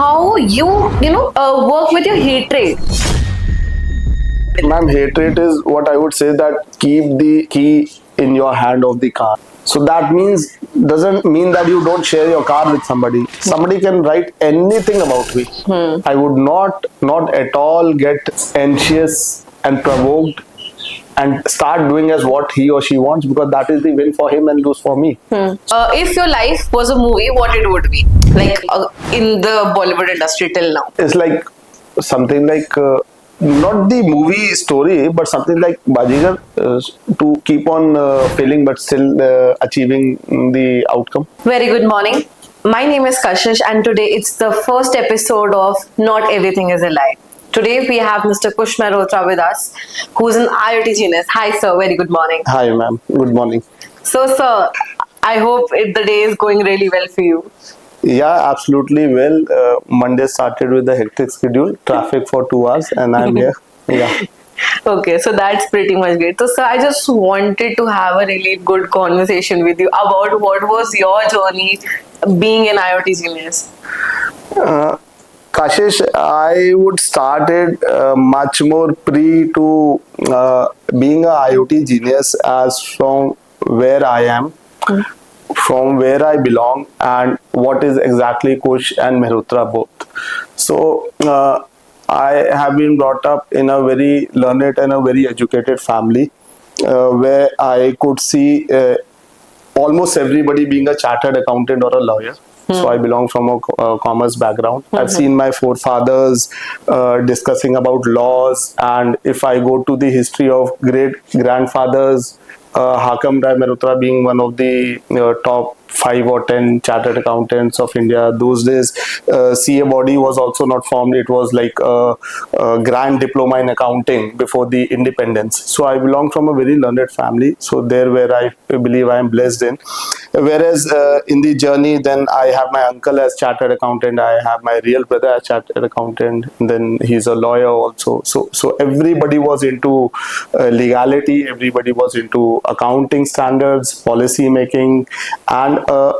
how you work with your hatred. Ma'am, hatred is what I would say that keep the key in your hand of the car. So that means doesn't mean that you don't share your car with somebody. Somebody can write anything about me. I would not at all get anxious and provoked and start doing as what he or she wants, because that is the win for him and lose for me. If your life was a movie, what it would be like in the Bollywood industry till now? It's like something like not the movie story, but something like Bajigar, to keep on failing but still achieving the outcome. Very good morning. My name is Kashish, and today it's the first episode of Not Everything is a Lie. Today we have Mr. Kush Mehrotra with us, who's an IOT genius. Hi sir, very good morning. Hi ma'am, good morning. So sir, I hope the day is going really well for you. Yeah, absolutely well. Monday started with a hectic schedule, traffic for 2 hours, and I'm here. Yeah. Okay, so that's pretty much great. So sir, I just wanted to have a really good conversation with you about what was your journey being an IOT genius. Kashish, I would started much more pre to being a IOT genius as from where I am, from where I belong, and what is exactly Kush and Mehrotra both. So I have been brought up in a very learned and a very educated family, where I could see almost everybody being a chartered accountant or a lawyer. So I belong from a commerce background. I've seen my forefathers discussing about laws, and if I go to the history of great grandfathers, Hakam Rai Mehrotra being one of the top 5 or 10 chartered accountants of India. Those days, CA body was also not formed. It was like a grand diploma in accounting before the independence. So I belong from a very learned family. So there where I believe I am blessed in. Whereas in the journey, then I have my uncle as chartered accountant. I have my real brother as chartered accountant. And then he's a lawyer also. So everybody was into legality. Everybody was into accounting standards, policy making, and a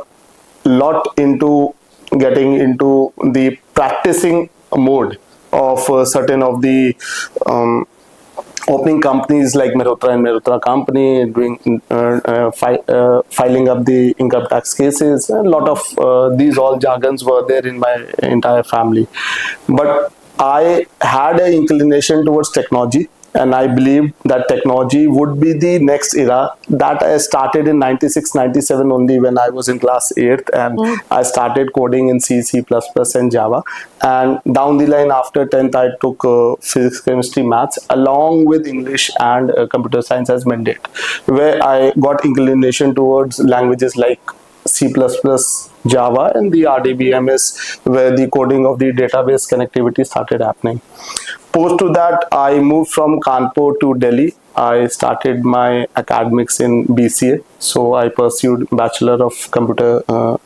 lot into getting into the practicing mode of certain of the opening companies like Mehrotra and Mehrotra Company, doing filing up the income tax cases. A lot of these all jargons were there in my entire family. But I had an inclination towards technology, and I believed that technology would be the next era. That I started in 96, 97 only, when I was in class 8th, and I started coding in C, C++ and Java. And down the line after 10th, I took physics, chemistry, maths along with English and computer science as mandate, where I got inclination towards languages like C++, Java, and the RDBMS, where the coding of the database connectivity started happening. Post to that, I moved from Kanpur to Delhi. I started my academics in BCA. So I pursued Bachelor of Computer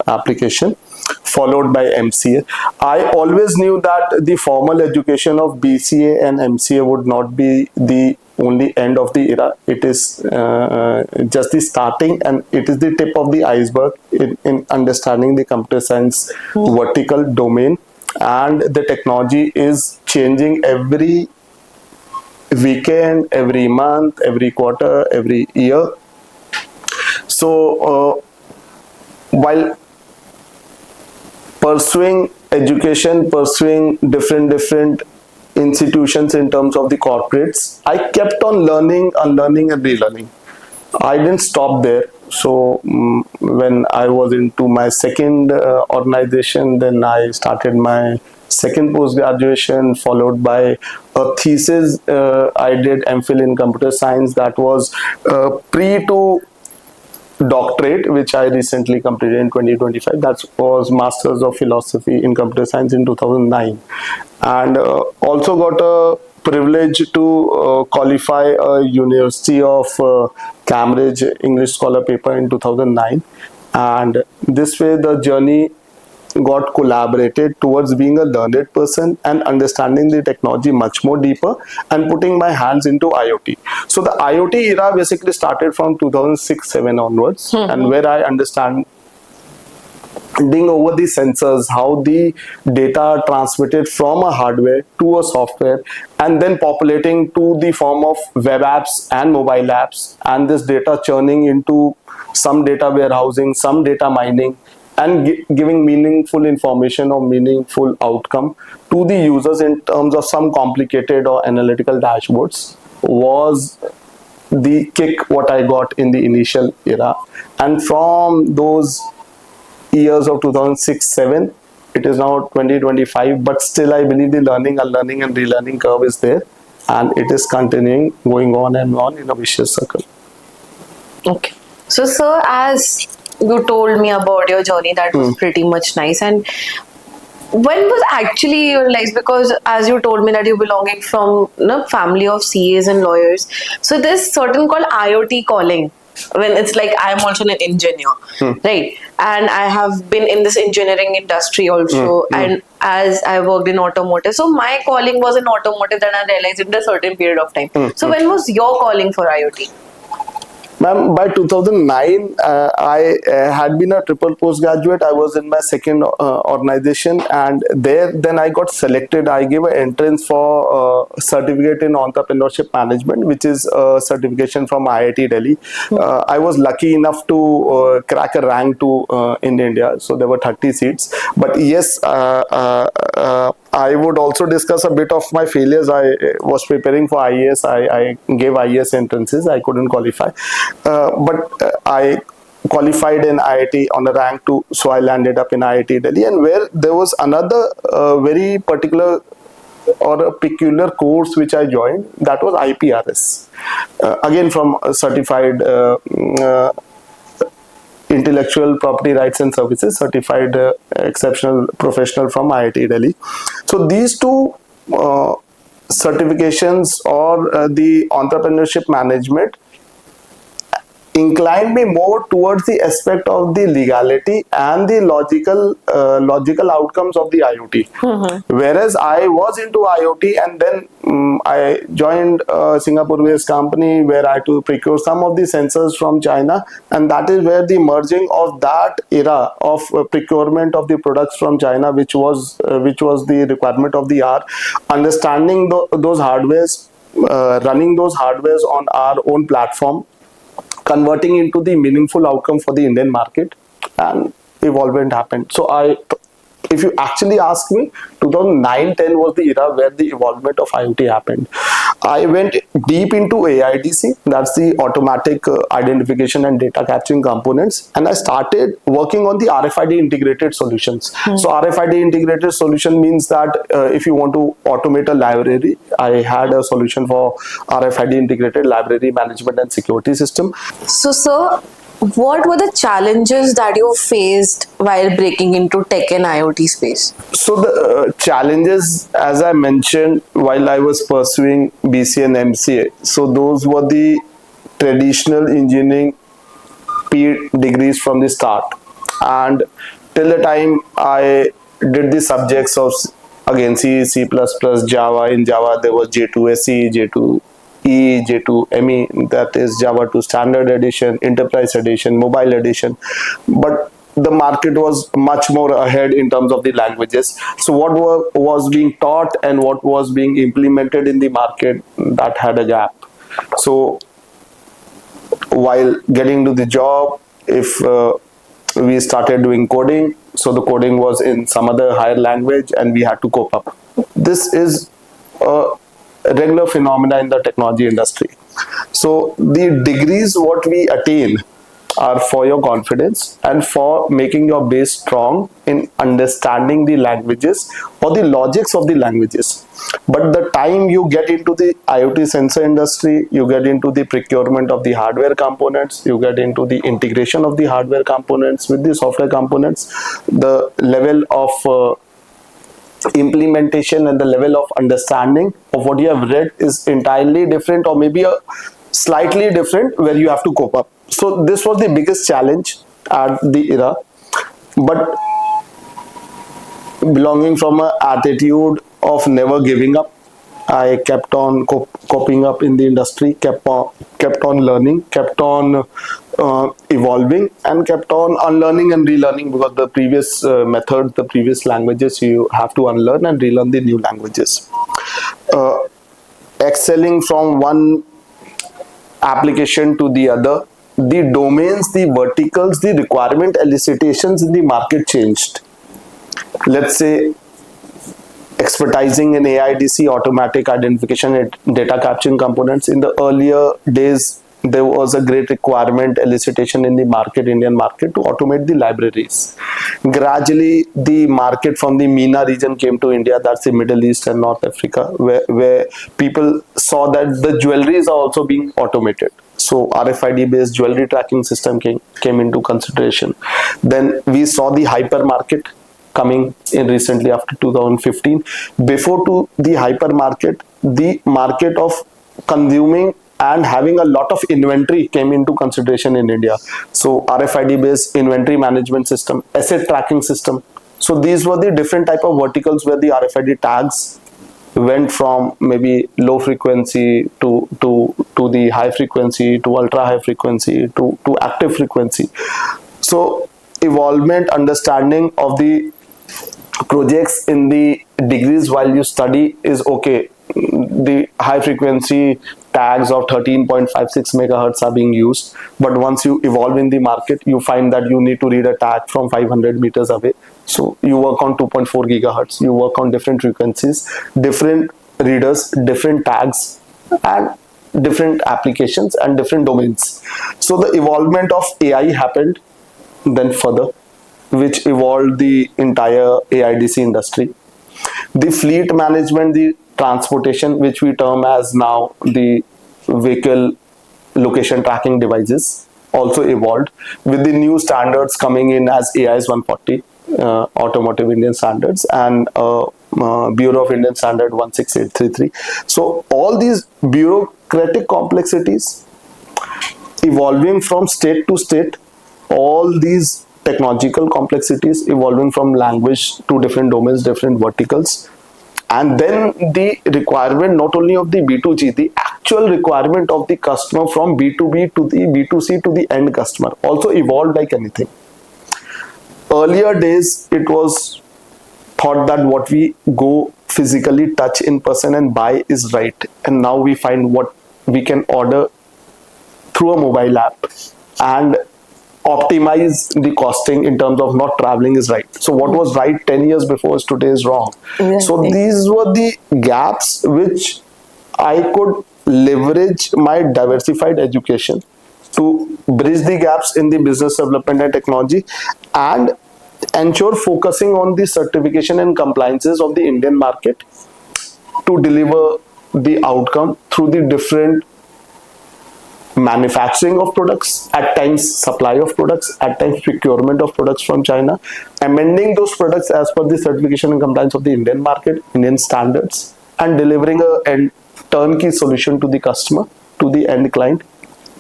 Application, followed by MCA. I always knew that the formal education of BCA and MCA would not be the only end of the era. It is just the starting, and it is the tip of the iceberg in understanding the computer science vertical domain. And the technology is changing every weekend, every month, every quarter, every year. So while pursuing education, pursuing different institutions in terms of the corporates, I kept on learning, unlearning and relearning. I didn't stop there. So when I was into my second organization, then I started my second post-graduation, followed by a thesis. I did MPhil in computer science. That was pre to doctorate, which I recently completed in 2025. That was Masters of Philosophy in Computer Science in 2009. And also got a privilege to qualify a University of Cambridge English Scholar paper in 2009. And this way the journey got collaborated towards being a learned person and understanding the technology much more deeper and putting my hands into IoT. So the IoT era basically started from 2006-7 onwards, and where I understand over the sensors, how the data are transmitted from a hardware to a software, and then populating to the form of web apps and mobile apps, and this data churning into some data warehousing, some data mining, and giving meaningful information or meaningful outcome to the users in terms of some complicated or analytical dashboards was the kick what I got in the initial era. And from those years of 2006-7, it is now 2025, but still I believe the learning, unlearning and relearning curve is there, and it is continuing, going on and on in a vicious circle. Okay. So, sir, as you told me about your journey, that was pretty much nice. And when was actually you realized, because as you told me that you're belonging from family of CAs and lawyers, so there's certain called IOT calling, when it's like I'm also an engineer, right? And I have been in this engineering industry also, and as I worked in automotive, so my calling was in automotive, that I realized in a certain period of time. So when was your calling for IOT? Ma'am, by 2009, I had been a triple postgraduate. I was in my second organization, and then I got selected. I gave an entrance for certificate in entrepreneurship management, which is a certification from IIT Delhi. I was lucky enough to crack a rank in India, so there were 30 seats. But yes, I would also discuss a bit of my failures. I was preparing for IAS. I gave IAS entrances. I couldn't qualify. But I qualified in IIT on a rank 2, so I landed up in IIT Delhi, and where there was another very particular or a peculiar course which I joined, that was IPRS, again from a certified intellectual property rights and services, certified exceptional professional from IIT Delhi. So these two certifications, or the entrepreneurship management, inclined me more towards the aspect of the legality and the logical outcomes of the IoT. Whereas I was into IoT, and then I joined a Singapore-based company where I had to procure some of the sensors from China, and that is where the merging of that era of procurement of the products from China, which was the requirement of the hour, understanding those hardwares, running those hardwares on our own platform, converting into the meaningful outcome for the Indian market, and evolvement happened. So if you actually ask me, 2009-10 was the era where the evolvement of IoT happened. I went deep into AIDC, that's the automatic identification and data capturing components, and I started working on the RFID integrated solutions. So RFID integrated solution means that if you want to automate a library, I had a solution for RFID integrated library management and security system. So, sir, what were the challenges that you faced while breaking into tech and IoT space? So the challenges, as I mentioned, while I was pursuing BCA and MCA, so those were the traditional engineering degrees from the start, and till the time I did the subjects of, again, C, C++, Java. In Java there was J2SE, J2E, J2ME, that is Java 2 Standard Edition, Enterprise Edition, Mobile Edition. But the market was much more ahead in terms of the languages. So what was being taught and what was being implemented in the market, that had a gap. So while getting to the job, if we started doing coding, so the coding was in some other higher language and we had to cope up. This is a regular phenomena in the technology industry. So the degrees what we attain are for your confidence and for making your base strong in understanding the languages or the logics of the languages. But the time you get into the IoT sensor industry, you get into the procurement of the hardware components, you get into the integration of the hardware components with the software components, the level of implementation and the level of understanding of what you have read is entirely different, or maybe a slightly different, where you have to cope up. So this was the biggest challenge at the era. But belonging from an attitude of never giving up, I kept on coping up in the industry, kept on learning, kept on evolving and kept on unlearning and relearning, because the previous method, the previous languages, you have to unlearn and relearn the new languages. Uh, Excelling from one application to the other, the domains, the verticals, the requirement elicitations in the market changed. Let's say expertising in AIDC, automatic identification and data capturing components. In the earlier days, there was a great requirement elicitation in the market, Indian market, to automate the libraries. Gradually, the market from the MENA region came to India, that's the Middle East and North Africa, where people saw that the jewelries are also being automated. So RFID based jewelry tracking system came into consideration. Then we saw the hypermarket coming in recently after 2015. Before to the hypermarket, the market of consuming and having a lot of inventory came into consideration in India. So RFID based inventory management system, asset tracking system. So these were the different type of verticals where the RFID tags went from maybe low frequency to the high frequency, to ultra high frequency, to active frequency. So evolvement, understanding of the projects in the degrees while you study is okay. The high frequency tags of 13.56 megahertz are being used, but once you evolve in the market, you find that you need to read a tag from 500 meters away. So you work on 2.4 gigahertz, you work on different frequencies, different readers, different tags, and different applications and different domains. So the evolvement of AI happened then further, which evolved the entire AIDC industry. The fleet management, the transportation, which we term as now the vehicle location tracking devices, also evolved with the new standards coming in as AIS 140, Automotive Indian Standards, and Bureau of Indian Standard 16833. So all these bureaucratic complexities evolving from state to state, all these technological complexities evolving from language to different domains, different verticals, and then the requirement not only of the B2G, the actual requirement of the customer from B2B to the B2C to the end customer also evolved like anything. Earlier days, it was thought that what we go physically touch in person and buy is right, and now we find what we can order through a mobile app and optimize the costing in terms of not traveling is right. So what was right 10 years before is today is wrong. Exactly. So these were the gaps which I could leverage my diversified education to bridge the gaps in the business development and technology, and ensure focusing on the certification and compliances of the Indian market to deliver the outcome through the different manufacturing of products, at times supply of products, at times procurement of products from China, amending those products as per the certification and compliance of the Indian market, Indian standards, and delivering a turnkey solution to the customer, to the end client,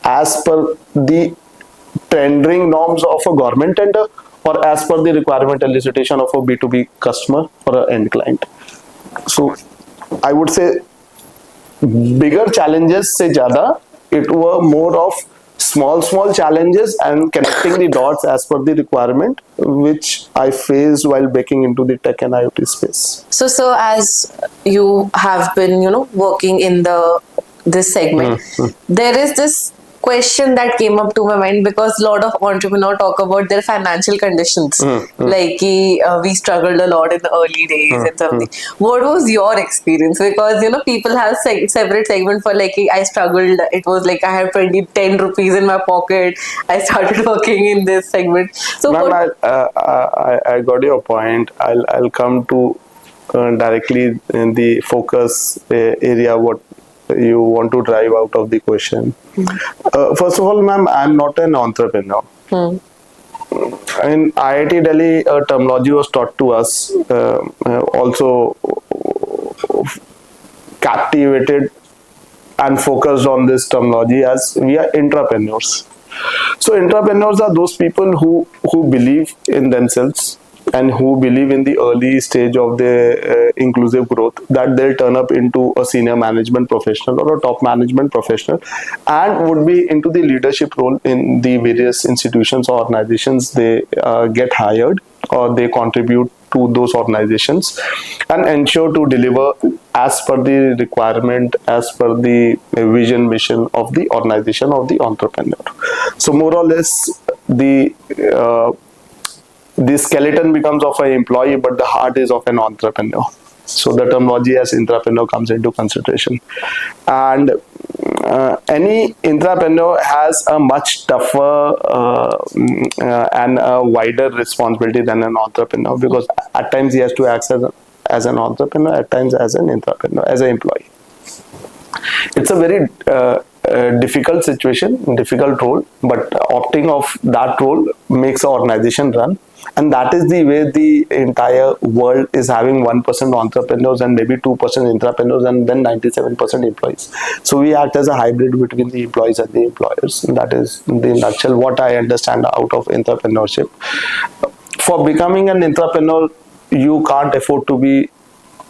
as per the tendering norms of a government tender or as per the requirement elicitation of a B2B customer or an end client. So I would say bigger challenges se zyada, it were more of small challenges and connecting the dots as per the requirement, which I faced while breaking into the tech and IoT space. So as you have been, working in this segment, there is this question that came up to my mind, because a lot of entrepreneurs talk about their financial conditions, like we struggled a lot in the early days and something. What was your experience? Because people have separate segment for like I struggled, it was like I have 10 rupees in my pocket, I started working in this segment. So ma'am, I got your point. I'll come to directly in the focus area what you want to drive out of the question. First of all, ma'am, I'm not an entrepreneur. In IIT Delhi, terminology was taught to us, also captivated and focused on this terminology as we are entrepreneurs. So entrepreneurs are those people who believe in themselves and who believe in the early stage of the inclusive growth, that they'll turn up into a senior management professional or a top management professional, and would be into the leadership role in the various institutions or organizations they get hired, or they contribute to those organizations, and ensure to deliver as per the requirement, as per the vision mission of the organization, of the entrepreneur. So more or less, the skeleton becomes of an employee, but the heart is of an entrepreneur. So the terminology as entrepreneur comes into consideration. And any entrepreneur has a much tougher and a wider responsibility than an entrepreneur, because at times he has to act as an entrepreneur, at times as an entrepreneur, as an employee. It's a very difficult situation, difficult role, but opting of that role makes an organization run. And that is the way the entire world is having 1% entrepreneurs and maybe 2% entrepreneurs, and then 97% employees. So we act as a hybrid between the employees and the employers. And that is in the nutshell what I understand out of entrepreneurship. For becoming an entrepreneur, you can't afford to be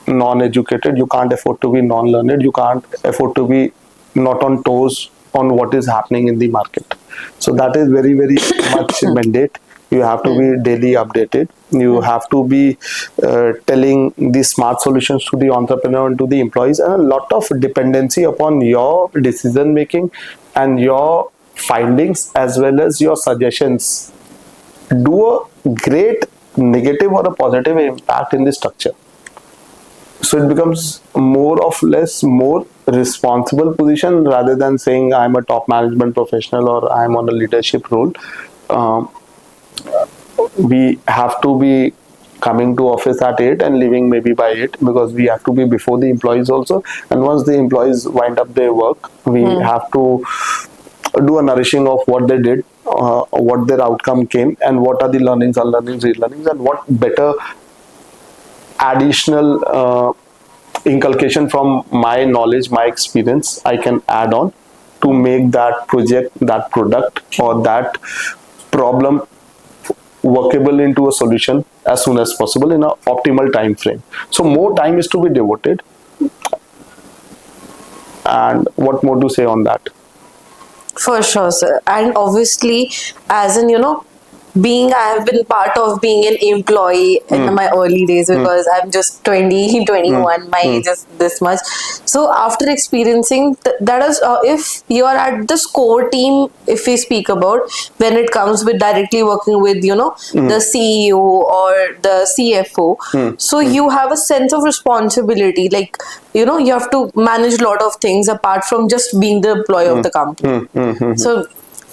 non-educated, you can't afford to be non-learned, you can't afford to be not on toes on what is happening in the market. So that is very, very much mandate. You have to be daily updated. You have to be telling the smart solutions to the entrepreneur and to the employees, and a lot of dependency upon your decision making and your findings as well as your suggestions do a great negative or a positive impact in the structure. So it becomes more responsible position, rather than saying I'm a top management professional or I'm on a leadership role. We have to be coming to office at 8 and leaving maybe by 8, because we have to be before the employees also. And once the employees wind up their work, we have to do a nourishing of what they did, what their outcome came, and what are the learnings, unlearnings, relearnings, and what better additional inculcation from my knowledge, my experience I can add on to make that project, that product, or that problem workable into a solution as soon as possible in an optimal time frame. So more time is to be devoted. And what more to say on that? For sure, sir. And obviously, as in, I have been part of being an employee in my early days, because I'm just 20, 21, my age is this much. So after experiencing that is, if you are at the core team, if we speak about, when it comes with directly working with, the CEO or the CFO, so you have a sense of responsibility, like, you have to manage a lot of things apart from just being the employee of the company. So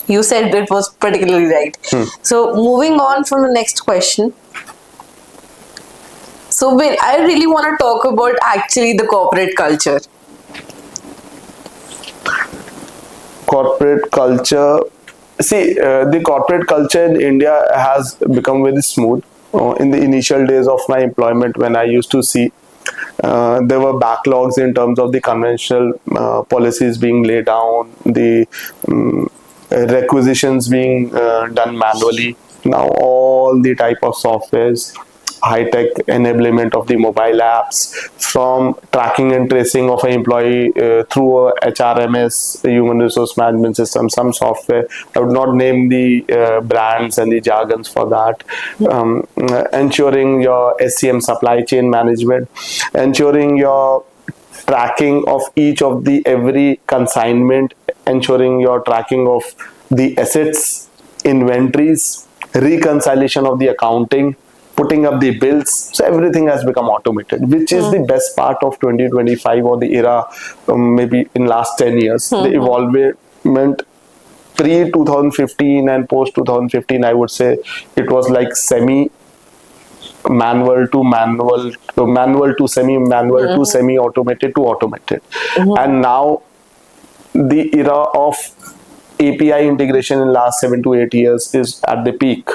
you said it was particularly right. So moving on from the next question. So Will, I really want to talk about actually the corporate culture. Corporate culture. See, the corporate culture in India has become very smooth. In the initial days of my employment, when I used to see there were backlogs in terms of the conventional policies being laid down, the requisitions being done manually. Now all the type of softwares, high-tech enablement of the mobile apps, from tracking and tracing of an employee through a HRMS, a human resource management system, some software. I would not name the brands and the jargons for that. Ensuring your SCM, supply chain management, ensuring your tracking of each of the every consignment, ensuring your tracking of the assets, inventories, reconciliation of the accounting, putting up the bills. So everything has become automated, which is the best part of 2025 or the era, maybe in last 10 years. The evolvement pre 2015 and post 2015, I would say it was like semi manual to manual to manual to semi manual to semi automated to automated. And now the era of API integration in last 7 to 8 years is at the peak.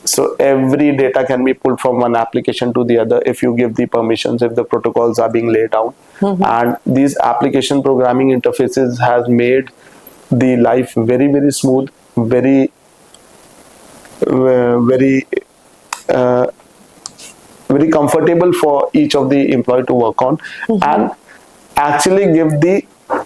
So every data can be pulled from one application to the other if you give the permissions, if the protocols are being laid out. And these application programming interfaces has made the life very, very smooth, very very comfortable for each of the employee to work on, and actually give the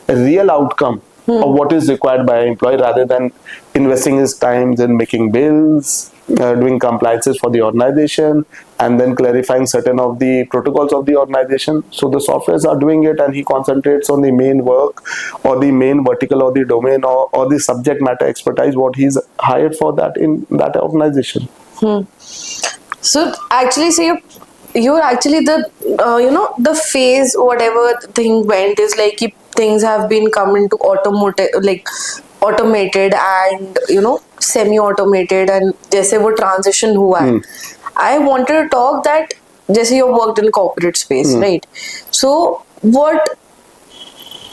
real outcome of what is required by an employee, rather than investing his time in making bills, doing compliances for the organization, and then clarifying certain of the protocols of the organization. So the softwares are doing it, and he concentrates on the main work, or the main vertical, or the domain, or the subject matter expertise what he's hired for that in that organization. So actually, so you're actually the the phase whatever the thing went is like if things have been come into automotive like automated and semi-automated and जैसे वो transition हुआ है. I wanted to talk that जैसे you worked in corporate space, right? So what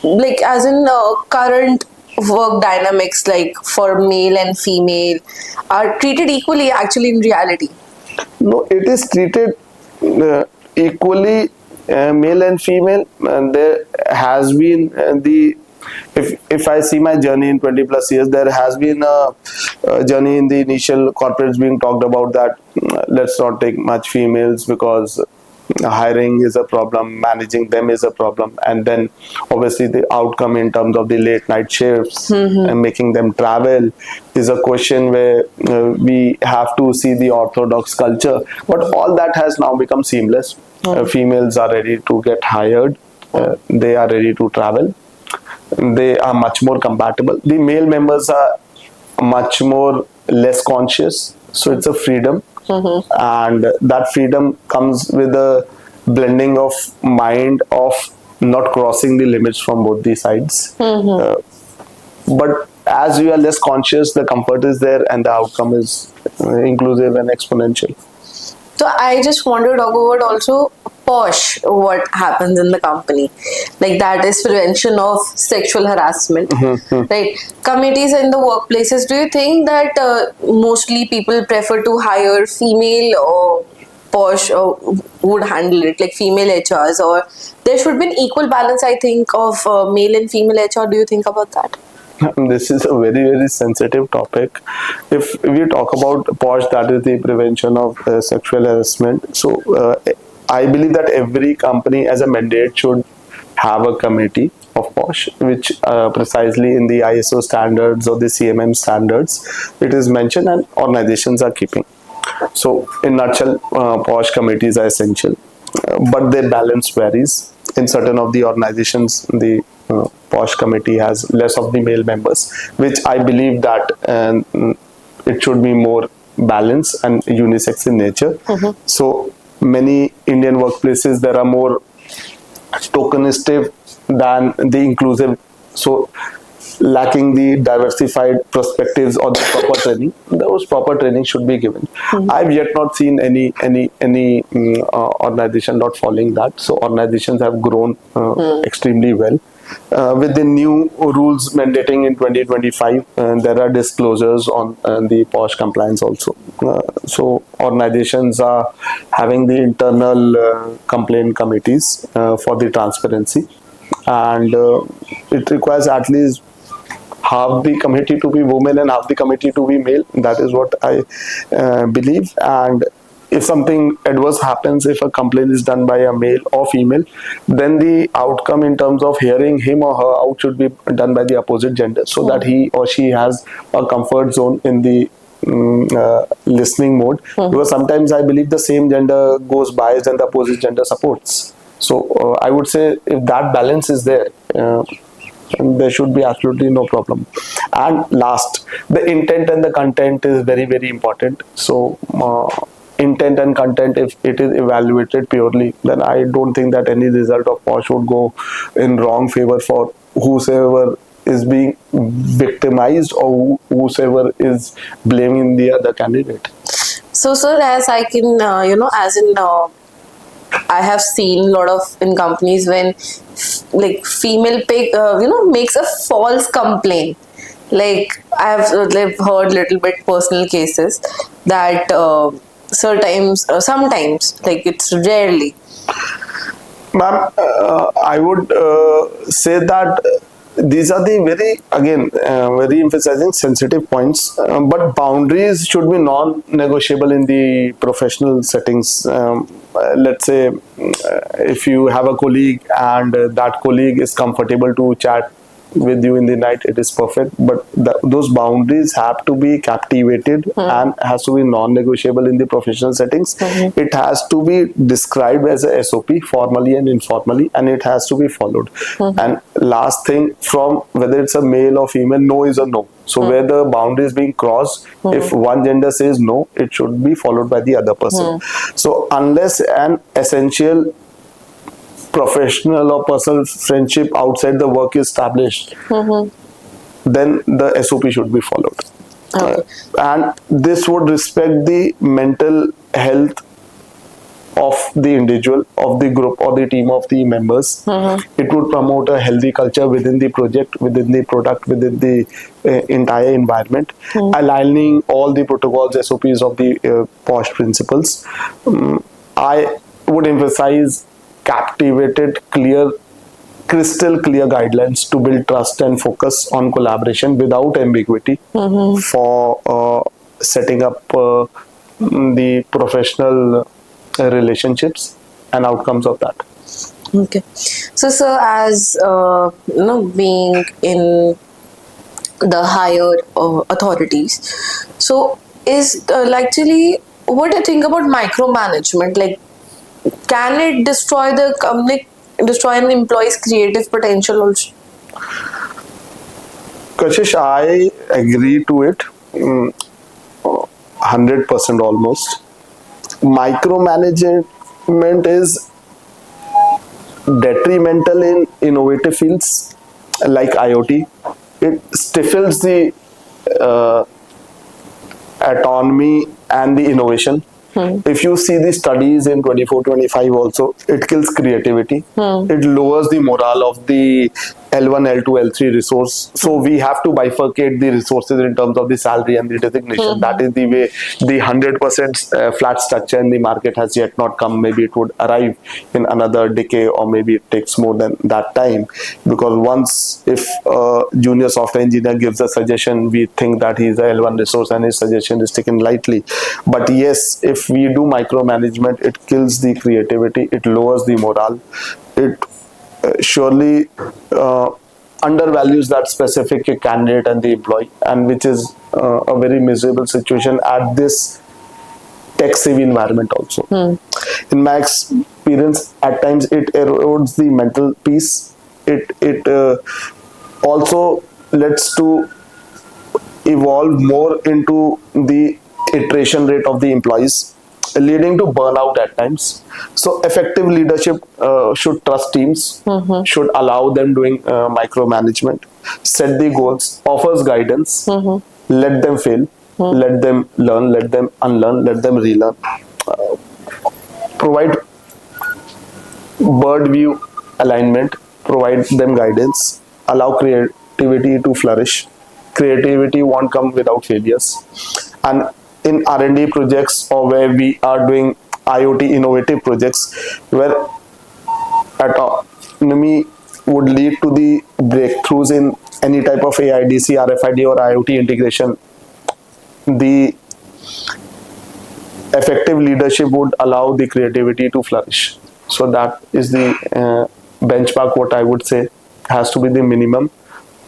like as in current work dynamics like for male and female are treated equally actually in reality? No, it is treated equally, male and female. And there has been if I see my journey in 20 plus years, there has been a journey in the initial corporates being talked about that let's not take much females because hiring is a problem, managing them is a problem, and then obviously the outcome in terms of the late night shifts and making them travel is a question where we have to see the orthodox culture. But all that has now become seamless. Females are ready to get hired, they are ready to travel, they are much more compatible. The male members are much more less conscious, so it's a freedom. And that freedom comes with a blending of mind of not crossing the limits from both the sides. But as you are less conscious, the comfort is there and the outcome is inclusive and exponential. So I just wanted to talk about also POSH, what happens in the company. Like that is prevention of sexual harassment. Right? Committees in the workplaces, do you think that mostly people prefer to hire female or POSH or would handle it, like female HRs, or there should be an equal balance, I think, of male and female HR? Do you think about that? This is a very, very sensitive topic. If we talk about POSH, that is the prevention of sexual harassment. So I believe that every company as a mandate should have a committee of POSH, which precisely in the ISO standards or the CMM standards, it is mentioned and organizations are keeping. So in nutshell, POSH committees are essential, but their balance varies. In certain of the organizations, the POSH committee has less of the male members, which I believe that it should be more balanced and unisex in nature. So many Indian workplaces, there are more tokenistic than the inclusive, so lacking the diversified perspectives or the proper training. Those proper training should be given. I've yet not seen any organization not following that. So organizations have grown extremely well. With the new rules mandating in 2025, there are disclosures on the POSH compliance also. So organizations are having the internal complaint committees for the transparency, and it requires at least half the committee to be women and half the committee to be male. That is what I believe. And if something adverse happens, if a complaint is done by a male or female, then the outcome in terms of hearing him or her out should be done by the opposite gender, so that he or she has a comfort zone in the listening mode. Because sometimes I believe the same gender goes biased and the opposite gender supports. So I would say if that balance is there, there should be absolutely no problem. And last, the intent and the content is very, very important. So intent and content, if it is evaluated purely, then I don't think that any result of POSH would go in wrong favor for whosoever is being victimized or whosoever is blaming the other candidate. So sir, as I can I have seen a lot of in companies when like female makes a false complaint. Like I've heard little bit personal cases that sometimes, like it's rarely. Ma'am, I would say that these are the very emphasizing sensitive points, but boundaries should be non-negotiable in the professional settings. Let's say if you have a colleague and that colleague is comfortable to chat with you in the night, it is perfect, but those boundaries have to be captivated and has to be non-negotiable in the professional settings. It has to be described as a SOP formally and informally, and it has to be followed. And last thing, from whether it's a male or female, no is a no. So where the boundary is being crossed, if one gender says no, it should be followed by the other person. So unless an essential professional or personal friendship outside the work is established, then the SOP should be followed. Okay. And this would respect the mental health of the individual, of the group, or the team of the members. It would promote a healthy culture within the project, within the product, within the entire environment, aligning all the protocols, SOPs of the POSH principles. I would emphasize captivated, crystal clear guidelines to build trust and focus on collaboration without ambiguity for setting up the professional relationships and outcomes of that. Okay. So, sir, as being in the higher authorities, so is actually, what do you think about micromanagement? Like, can it destroy an employee's creative potential also? Kashish, I agree to it 100% almost. Micromanagement is detrimental in innovative fields like IoT. It stifles the autonomy and the innovation. If you see the studies in 24-25 also, it kills creativity. It lowers the morale of the L1, L2, L3 resource. So we have to bifurcate the resources in terms of the salary and the designation. That is the way. The 100% flat structure in the market has yet not come. Maybe it would arrive in another decade, or maybe it takes more than that time. Because once, if a junior software engineer gives a suggestion, we think that he is a L1 resource and his suggestion is taken lightly. But yes, if we do micromanagement, it kills the creativity, it lowers the morale, it surely undervalues that specific candidate and the employee, and which is a very miserable situation at this tech savvy environment also. In my experience, at times it erodes the mental peace. It also leads to evolve more into the iteration rate of the employees, leading to burnout at times. So effective leadership should trust teams, should allow them doing micromanagement, set the goals, offers guidance, let them fail, let them learn, let them unlearn, let them relearn, provide bird view alignment, provide them guidance, allow creativity to flourish. Creativity won't come without failures. And in R&D projects, or where we are doing IoT innovative projects, where autonomy would lead to the breakthroughs in any type of AIDC, RFID or IoT integration, the effective leadership would allow the creativity to flourish. So that is the benchmark, what I would say has to be the minimum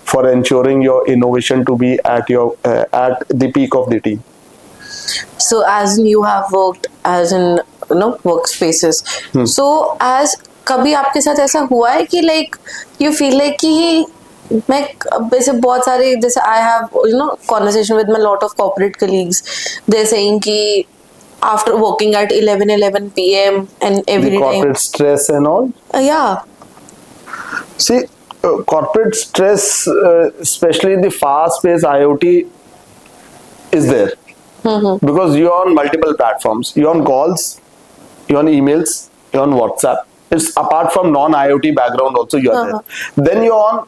for ensuring your innovation to be at the peak of the team. So as you have worked as in workspaces, so as कभी आपके साथ ऐसा हुआ है कि like you feel like कि मैं वैसे बहुत सारे, जैसे I have conversation with my lot of corporate colleagues, they're saying कि after working at 11 p.m. and every the corporate time stress and all. Yeah. See, corporate stress, especially in the fast-paced IoT, is there. Because you're on multiple platforms. You're on calls, you're on emails, you're on WhatsApp. It's apart from non-IoT background also you're there. Then you're on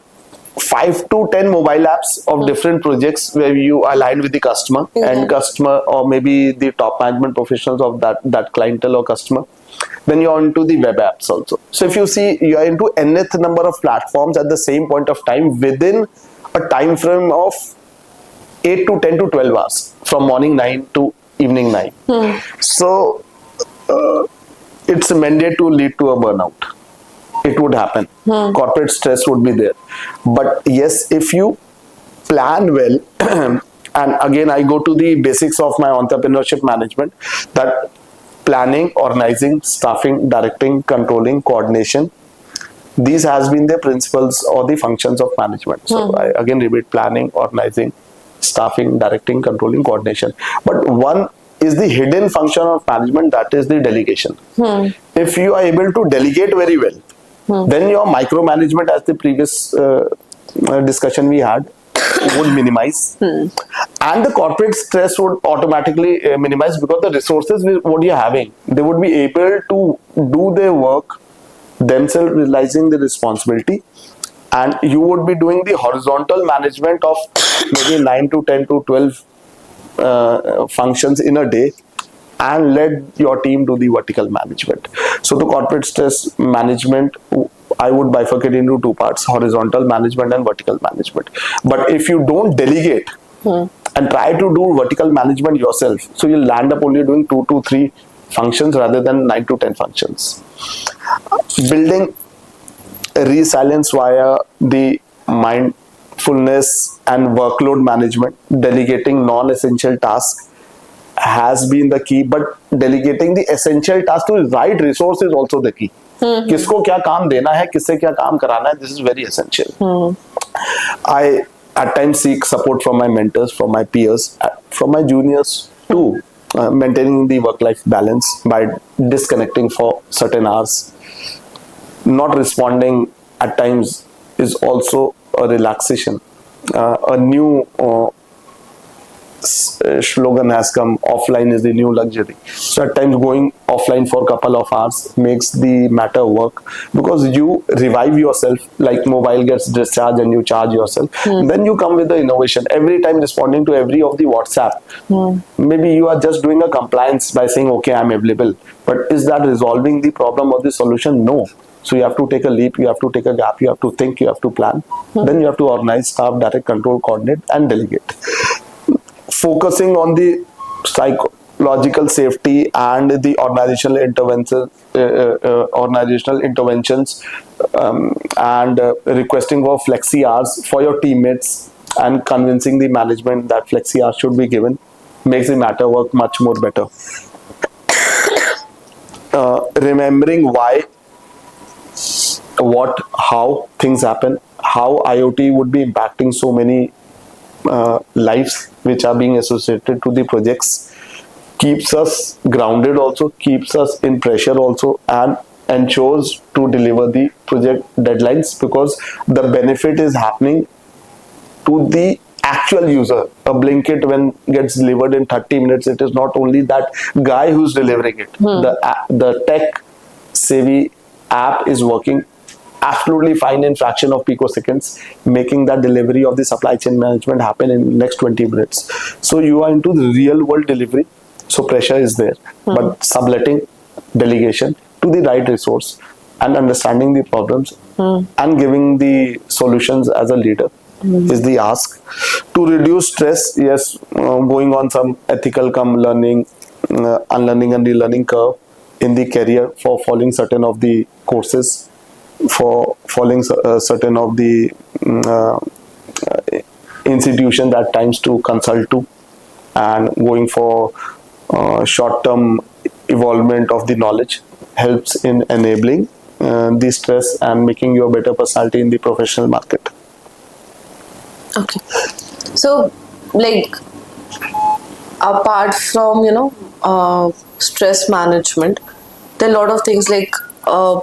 5 to 10 mobile apps of different projects where you align with the customer and customer, or maybe the top management professionals of that clientele or customer. Then you're into the web apps also. So if you see, you are into nth number of platforms at the same point of time within a time frame of 8 to 10 to 12 hours, from morning 9 to evening 9. So it's mandate to lead to a burnout. It would happen. Corporate stress would be there. But yes, if you plan well, and again I go to the basics of my entrepreneurship management, that planning, organizing, staffing, directing, controlling, coordination, these has been the principles or the functions of management. So I again repeat: planning, organizing, staffing, directing, controlling, coordination. But one is the hidden function of management, that is the delegation. If you are able to delegate very well, then your micromanagement, as the previous discussion we had, would minimize, and the corporate stress would automatically minimize, because the resources what you're having, they would be able to do their work themselves, realizing the responsibility, and you would be doing the horizontal management of maybe 9 to 10 to 12 functions in a day, and let your team do the vertical management. So the corporate stress management, I would bifurcate into two parts: horizontal management and vertical management. But if you don't delegate and try to do vertical management yourself, so you'll land up only doing 2 to 3 functions rather than 9 to 10 functions. Building resilience via the mindfulness and workload management, delegating non-essential tasks has been the key, but delegating the essential task to the right resource is also the key. किसको क्या काम देना है, किससे क्या काम कराना है, this is very essential. I at times seek support from my mentors, from my peers, from my juniors too, maintaining the work-life balance by disconnecting for certain hours. Not responding at times is also a relaxation. A new slogan has come: offline is the new luxury. So at times going offline for a couple of hours makes the matter work, because you revive yourself, like mobile gets discharged and you charge yourself. Then you come with the innovation. Every time responding to every of the WhatsApp, maybe you are just doing a compliance by saying, okay, I'm available. But is that resolving the problem or the solution? No. So you have to take a leap, you have to take a gap, you have to think, you have to plan. Then you have to organize, staff, direct, control, coordinate, and delegate. Focusing on the psychological safety and the organizational interventions, and requesting for flexi hours for your teammates, and convincing the management that flexi hours should be given, makes the matter work much more better. Remembering why, what, how things happen, how IoT would be impacting so many lives which are being associated to the projects, keeps us grounded also, keeps us in pressure also, and ensures to deliver the project deadlines, because the benefit is happening to the actual user. A Blinkit, when gets delivered in 30 minutes, it is not only that guy who's delivering it. The tech savvy app is working absolutely fine in fraction of picoseconds, making that delivery of the supply chain management happen in next 20 minutes. So you are into the real world delivery, so pressure is there. But subletting, delegation to the right resource, and understanding the problems and giving the solutions as a leader is the ask. To reduce stress, yes, going on some ethical learning, unlearning and relearning curve in the career, for following certain of the courses, for following certain of the institutions at times to consult to, and going for short-term evolvement of the knowledge helps in enabling the stress and making you a better personality in the professional market. Okay. So, like, apart from, stress management, there are a lot of things like I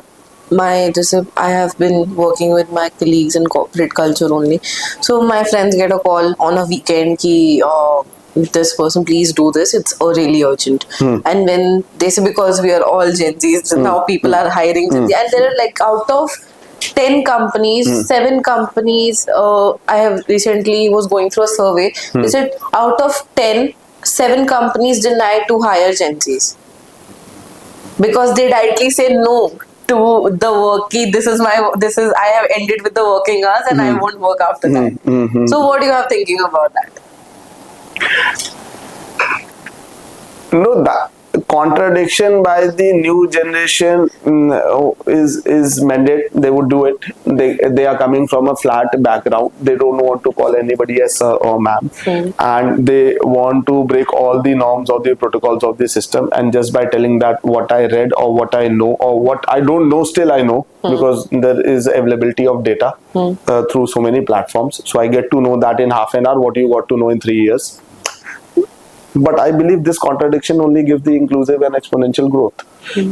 have been working with my colleagues in corporate culture only. So my friends get a call on a weekend ki this person, please do this, it's really urgent. And when they say, because we are all Gen Zs, now people are hiring Gen Z, and there are like out of 10 companies, 7 companies, I have recently was going through a survey, they said out of 10, 7 companies denied to hire Gen Zs. because they directly say no to the work. I have ended with the working hours and I won't work after that. So what do you have thinking about that? No, that contradiction by the new generation is mandate. They would do it. They are coming from a flat background. They don't want to call anybody as sir or ma'am, and they want to break all the norms or the protocols of the system. And just by telling that what I read or what I know or what I don't know, still I know, because there is availability of data through so many platforms. So I get to know that in half an hour what you got to know in 3 years. But I believe this contradiction only gives the inclusive and exponential growth.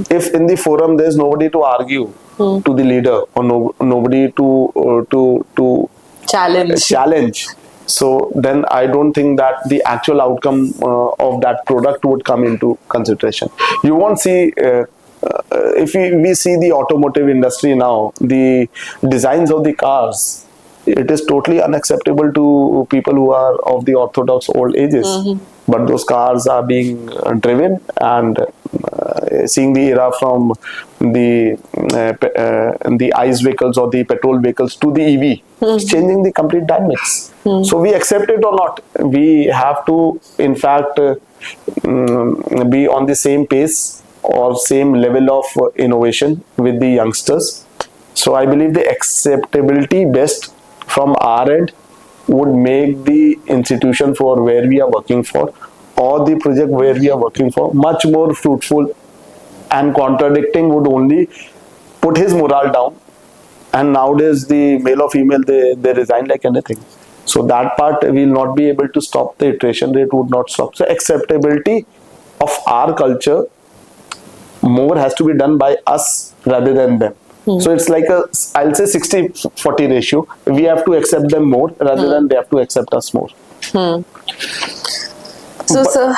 If in the forum there is nobody to argue to the leader or nobody to challenge, so then I don't think that the actual outcome of that product would come into consideration. You won't see. If we see the automotive industry now, the designs of the cars, it is totally unacceptable to people who are of the orthodox old ages. But those cars are being driven, and seeing the era from the ICE vehicles or the petrol vehicles to the EV, it's changing the complete dynamics. So we accept it or not, we have to, in fact, be on the same pace or same level of innovation with the youngsters. So I believe the acceptability best from our end would make the institution for where we are working for or the project where we are working for much more fruitful, and contradicting would only put his morale down. And nowadays the male or female, they resign like anything. So that part will not be able to stop, the iteration rate would not stop. So acceptability of our culture more has to be done by us rather than them. So it's like I'll say 60-40 ratio. We have to accept them more rather than they have to accept us more. So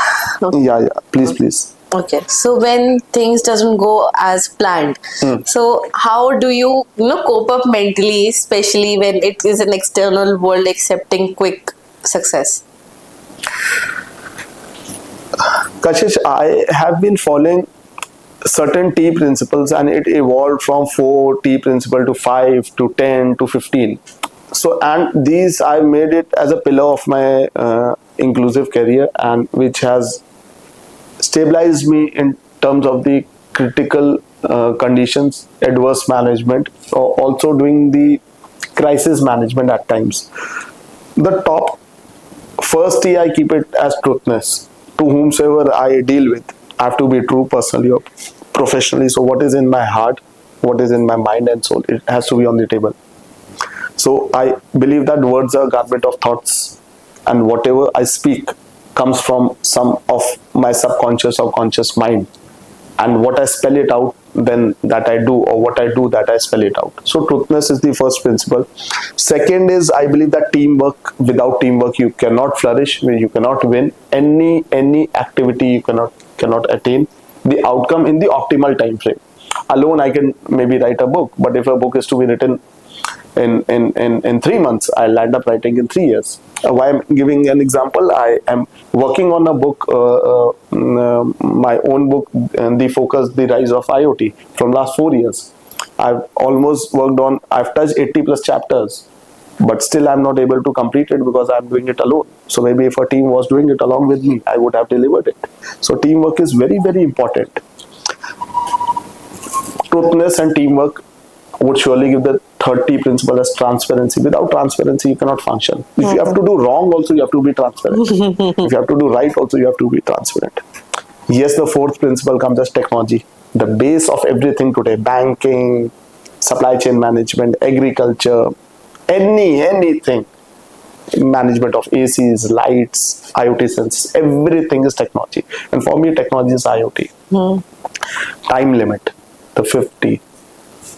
Yeah, please. okay, so when things doesn't go as planned, so how do you cope up mentally, especially when it is an external world accepting quick success? Kashish, I have been following certain T principles, and it evolved from 4 T principle to 5 to 10 to 15. So, and these I made it as a pillar of my inclusive career, and which has stabilized me in terms of the critical conditions, adverse management, or also doing the crisis management at times. The top first T, I keep it as truthness. To whomsoever I deal with, I have to be true personally or professionally. So what is in my heart, what is in my mind and soul, it has to be on the table. So I believe that words are a garment of thoughts, and whatever I speak comes from some of my subconscious or conscious mind, and what I spell it out, then that I do, or what I do, that I spell it out. So truthness is the first principle. Second is, I believe that teamwork, without teamwork you cannot flourish, you cannot win any activity, you cannot attain the outcome in the optimal time frame. Alone I can maybe write a book, but if a book is to be written in 3 months, I'll end up writing in 3 years. Why I'm giving an example, I am working on a book, my own book, The Focus, The Rise of IOT, from last 4 years. I've almost worked on, I've touched 80 plus chapters, but still I'm not able to complete it because I'm doing it alone. So maybe if a team was doing it along with me, I would have delivered it. So teamwork is very, very important. Truthness and teamwork would surely give the third T principle as transparency. Without transparency, you cannot function. If you have to do wrong also, you have to be transparent. If you have to do right also, you have to be transparent. Yes, the fourth principle comes as technology. The base of everything today, banking, supply chain management, agriculture, anything, management of ACs, lights, IoT sensors, everything is technology. And for me, technology is IoT. Time limit, the 50.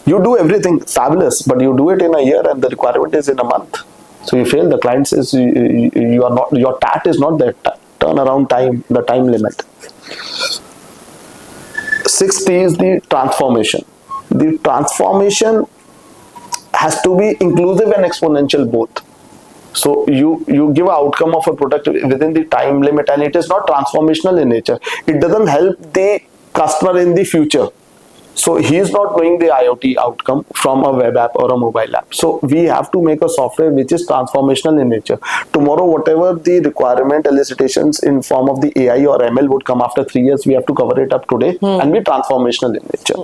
You do everything fabulous, but you do it in a year and the requirement is in a month. So you fail. The client says you are not, your TAT is not that turnaround time, the time limit. 6T is the transformation. The transformation has to be inclusive and exponential both. So you give an outcome of a product within the time limit, and it is not transformational in nature. It doesn't help the customer in the future. So he is not knowing the IoT outcome from a web app or a mobile app. So we have to make a software which is transformational in nature. Tomorrow, whatever the requirement elicitations in form of the AI or ML would come after 3 years, we have to cover it up today and be transformational in nature.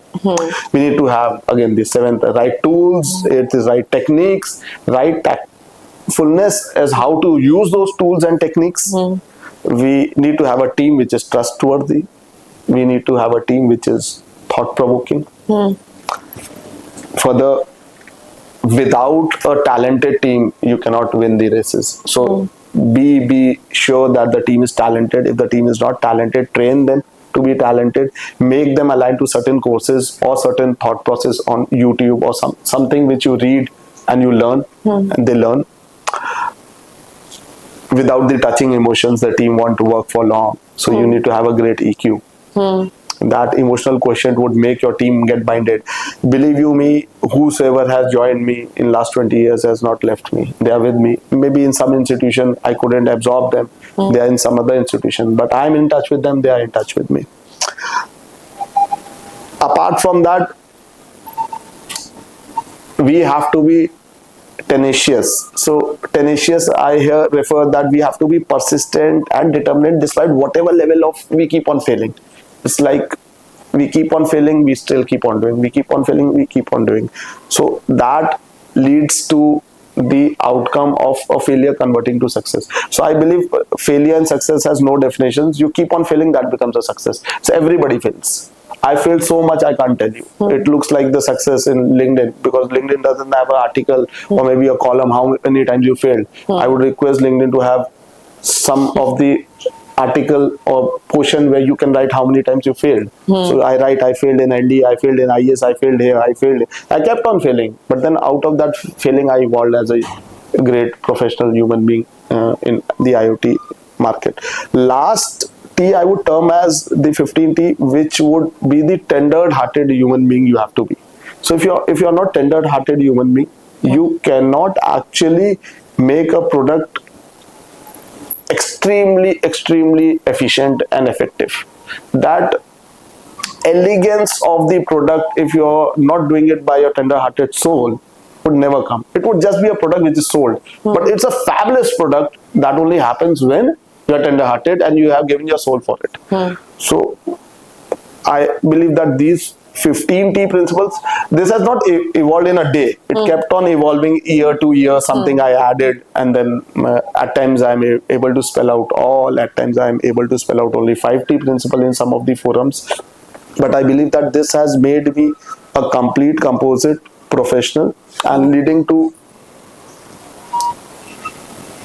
We need to have, again, the seventh, right tools, it is right techniques, right tactfulness as how to use those tools and techniques. We need to have a team which is trustworthy. We need to have a team which is thought-provoking. Further, without a talented team, you cannot win the races. So be sure that the team is talented. If the team is not talented, train them to be talented. Make them align to certain courses or certain thought process on YouTube or something which you read and you learn and they learn. Without the touching emotions, the team want to work for long. So you need to have a great EQ. That emotional quotient would make your team get binded. Believe you me, whosoever has joined me in last 20 years has not left me. They are with me. Maybe in some institution I couldn't absorb them. They are in some other institution, but I am in touch with them. They are in touch with me. Apart from that, we have to be tenacious. So tenacious, I here refer that we have to be persistent and determined despite whatever level of we keep on failing. It's like we keep on failing, we still keep on doing. We keep on failing, we keep on doing. So that leads to the outcome of a failure converting to success. So I believe failure and success has no definitions. You keep on failing, that becomes a success. So everybody fails. I failed so much, I can't tell you. It looks like the success in LinkedIn because LinkedIn doesn't have an article or maybe a column how many times you failed. I would request LinkedIn to have some of the article or portion where you can write how many times you failed. So I write, I failed in ND, I failed in IS, I failed here, I failed. I kept on failing. But then out of that failing, I evolved as a great professional human being in the IoT market. Last T I would term as the 15T, which would be the tender-hearted human being you have to be. So if you're not tender-hearted human being, you cannot actually make a product extremely efficient and effective. That elegance of the product, if you're not doing it by your tender-hearted soul, would never come. It would just be a product which is sold. But it's a fabulous product that only happens when you're tender-hearted and you have given your soul for it. So I believe that these 15T principles, this has not evolved in a day. It kept on evolving year to year, something I added, and then at times I'm able to spell out all, at times I'm able to spell out only 5T principle in some of the forums. But I believe that this has made me a complete composite professional and leading to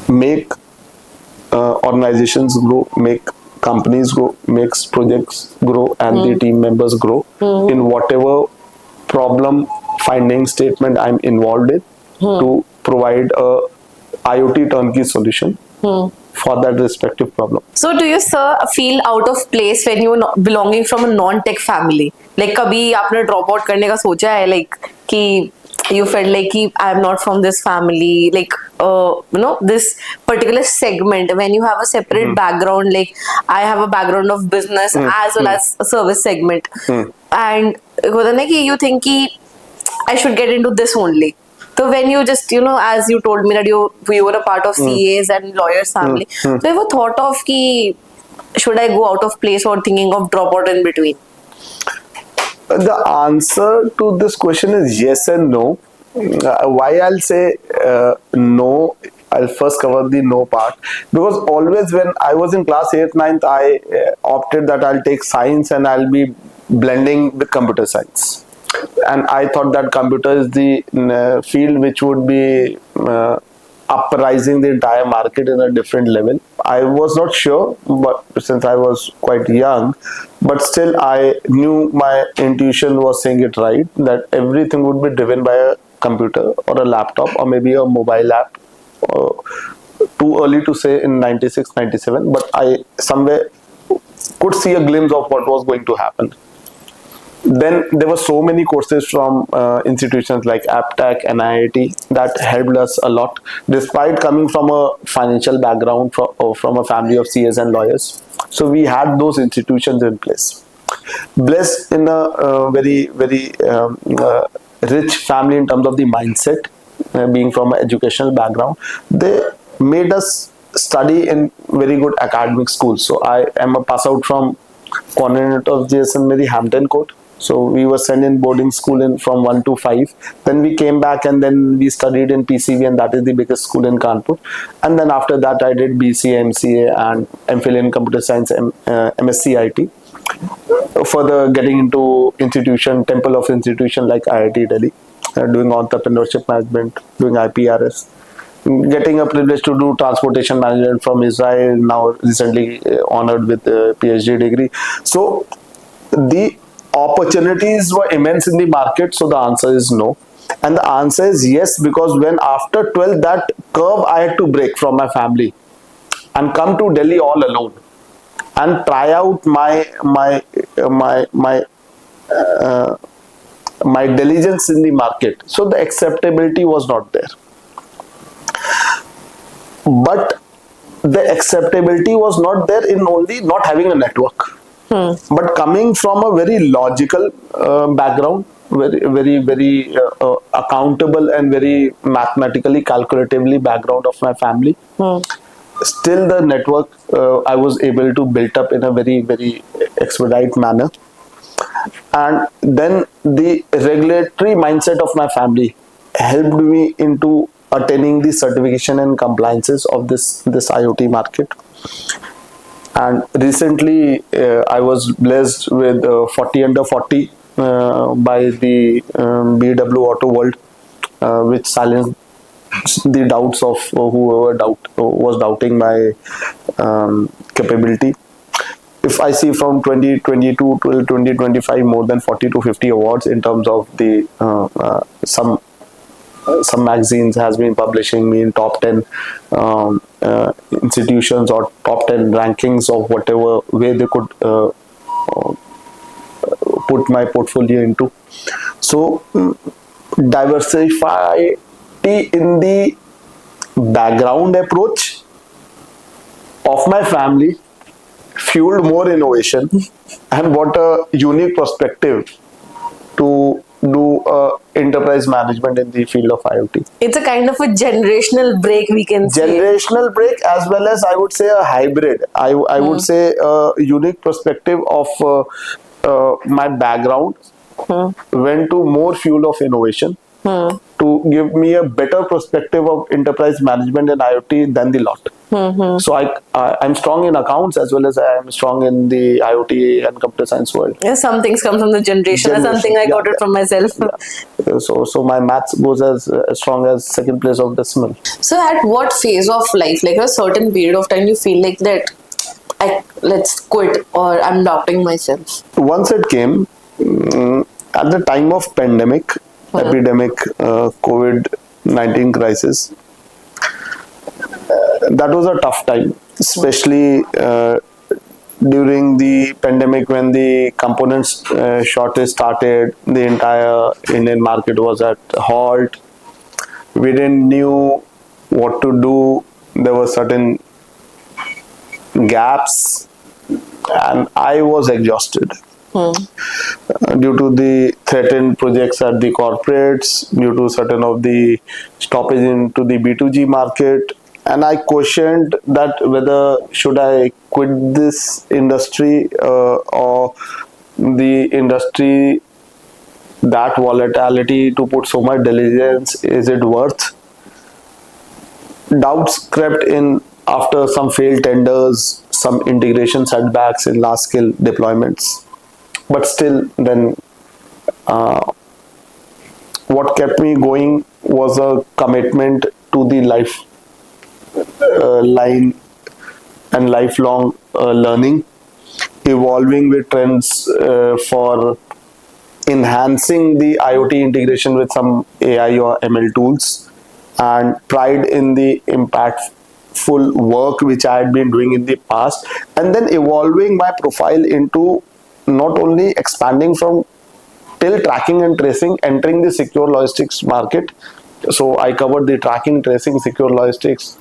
make organizations grow, make companies grow, makes projects grow, and the team members grow in whatever problem finding statement I'm involved in to provide a IoT turnkey solution for that respective problem. So do you, sir, feel out of place when you belonging from a non-tech family? Like कभी आपने drop out करने का सोचा है, like कि you felt like I am not from this family, like this particular segment, when you have a separate background, like I have a background of business as well as a service segment, and you think I should get into this only. So when you just, as you told me that you were a part of CAs and lawyers family, so you ever thought of should I go out of place or thinking of drop out in between? The answer to this question is yes and no. Why I'll say no, I'll first cover the no part. Because always when I was in class 8th, 9th, I opted that I'll take science and I'll be blending with computer science. And I thought that computer is the field which would be uprising the entire market in a different level. I was not sure, but since I was quite young, but still I knew my intuition was saying it right, that everything would be driven by a computer or a laptop or maybe a mobile app. Too early to say in 96, 97, but I somewhere could see a glimpse of what was going to happen. Then there were so many courses from institutions like AppTech and IIT that helped us a lot, despite coming from a financial background from a family of CAs and lawyers. So we had those institutions in place. blessed in a very rich family in terms of the mindset, being from an educational background. They made us study in very good academic schools. So I am a pass out from Coordinator of JSN Mary Hampton Court. So we were sent in boarding school in from 1 to 5. Then we came back and then we studied in PCV, and that is the biggest school in Kanpur. And then after that I did BCA, MCA and MPhil in Computer Science, MSc IT. Further getting into institution, temple of institution like IIT Delhi, doing entrepreneurship management, doing IPRS, getting a privilege to do transportation management from Israel, now recently honored with a PhD degree. So the opportunities were immense in the market, so the answer is no. And the answer is yes, because when after 12 that curve I had to break from my family and come to Delhi all alone and try out my diligence in the market. So the acceptability was not there. But the acceptability was not there in only not having a network. But coming from a very logical background, very accountable and very mathematically calculatively background of my family, still the network I was able to build up in a very expedite manner. And then the regulatory mindset of my family helped me into attaining the certification and compliances of this IoT market. And recently I was blessed with 40 under 40 by the BW Auto World, which silenced the doubts of whoever was doubting my capability. If I see from 2022 till 2025, more than 40 to 50 awards in terms of the some magazines has been publishing me in top 10 institutions or top 10 rankings of whatever way they could put my portfolio into. So diversity in the background approach of my family fueled more innovation and what a unique perspective to do enterprise management in the field of IoT. It's a kind of a generational break, we can say. Generational break, as well as I would say a hybrid. I would say a unique perspective of my background went to more fuel of innovation to give me a better perspective of enterprise management and IoT than the lot. So I'm strong in accounts as well as I am strong in the IoT and computer science world. Yeah, some things come from the generation. That's something I got it from myself. So my maths goes as strong as second place of decimal. So at what phase of life, like a certain period of time, you feel like that let's quit or I'm doubting myself? Once it came at the time of pandemic, epidemic, COVID-19 crisis. That was a tough time, especially during the pandemic when the components shortage started. The entire Indian market was at halt. We didn't knew what to do. There were certain gaps, and I was exhausted. Due to the threatened projects at the corporates, due to certain of the stoppage into the B2G market, and I questioned that whether should I quit this industry or the industry, that volatility, to put so much diligence, is it worth? Doubts crept in after some failed tenders, some integration setbacks in large scale deployments. But still, then what kept me going was a commitment to the line and lifelong learning, evolving with trends for enhancing the IoT integration with some AI or ML tools, and pride in the impactful work which I had been doing in the past, and then evolving my profile into not only expanding from till tracking and tracing, entering the secure logistics market. So I covered the tracking, tracing, secure logistics,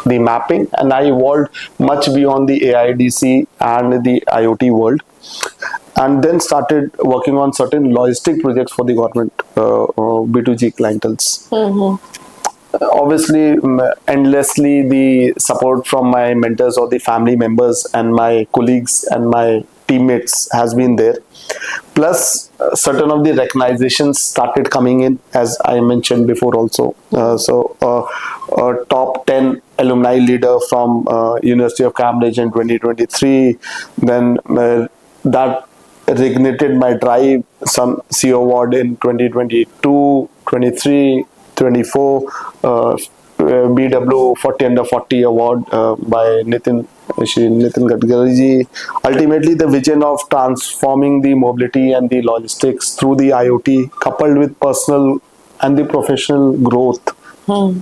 the mapping, and I evolved much beyond the AIDC and the IoT world, and then started working on certain logistic projects for the government B2G clienteles. Obviously, endlessly the support from my mentors or the family members and my colleagues and my teammates has been there. Plus, certain of the recognitions started coming in, as I mentioned before also. Top 10 alumni leader from University of Cambridge in 2023. Then that reignited my drive, some CO award in 2022, 23, 24, BW 40 under 40 award by Nitin Gadkari ji. Ultimately, the vision of transforming the mobility and the logistics through the IoT, coupled with personal and the professional growth,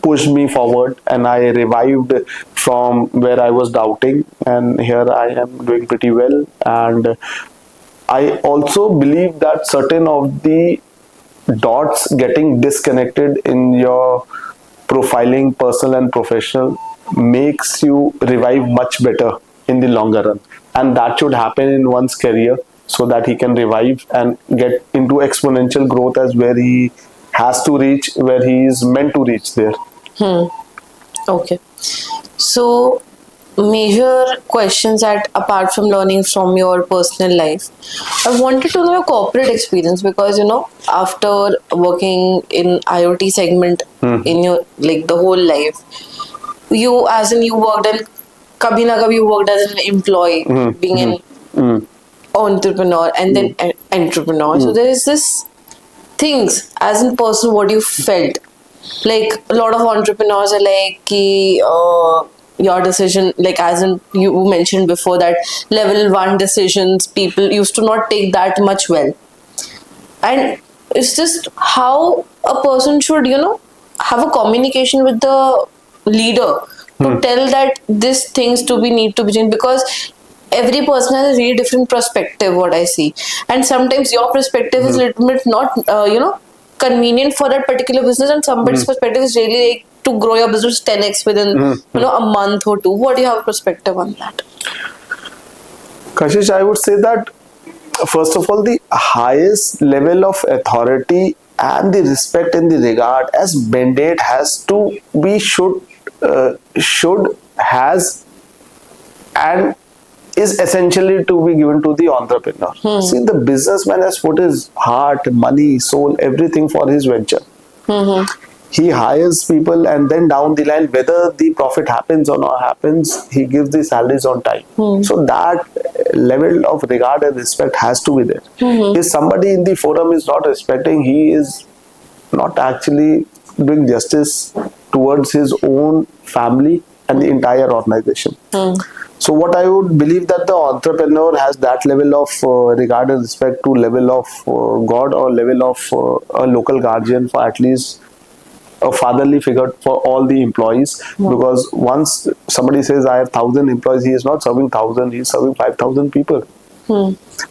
pushed me forward, and I revived from where I was doubting, and here I am doing pretty well. And I also believe that certain of the dots getting disconnected in your profiling, personal and professional, makes you revive much better in the longer run, and that should happen in one's career so that he can revive and get into exponential growth as where he has to reach, where he is meant to reach there. Okay. So, major questions that apart from learning from your personal life, I wanted to know your corporate experience, because after working in IoT segment in your like the whole life, you worked in kabhi na kabhi you worked as an employee, being an entrepreneur and then entrepreneur. So there is this things as in person what you felt. Like a lot of entrepreneurs are like ki, your decision, like as in you mentioned before, that level 1 decisions people used to not take that much well, and it's just how a person should have a communication with the leader to tell that these things need to be changed, because every person has a really different perspective, what I see, and sometimes your perspective is a little bit not convenient for that particular business, and somebody's perspective is really like to grow your business 10x within a month or two. What do you have a perspective on that? Kashish, I would say that first of all, the highest level of authority and the respect in the regard as mandate has to be should has and is essentially to be given to the entrepreneur. See, the businessman has put his heart, money, soul, everything for his venture. He hires people, and then down the line, whether the profit happens or not happens, he gives the salaries on time. So that level of regard and respect has to be there. If somebody in the forum is not respecting, he is not actually doing justice towards his own family and the entire organization. So what I would believe that the entrepreneur has that level of regard and respect to level of God, or level of a local guardian, for at least a fatherly figure for all the employees. Because once somebody says I have 1,000 employees, he is not serving 1,000, he is serving 5,000 people.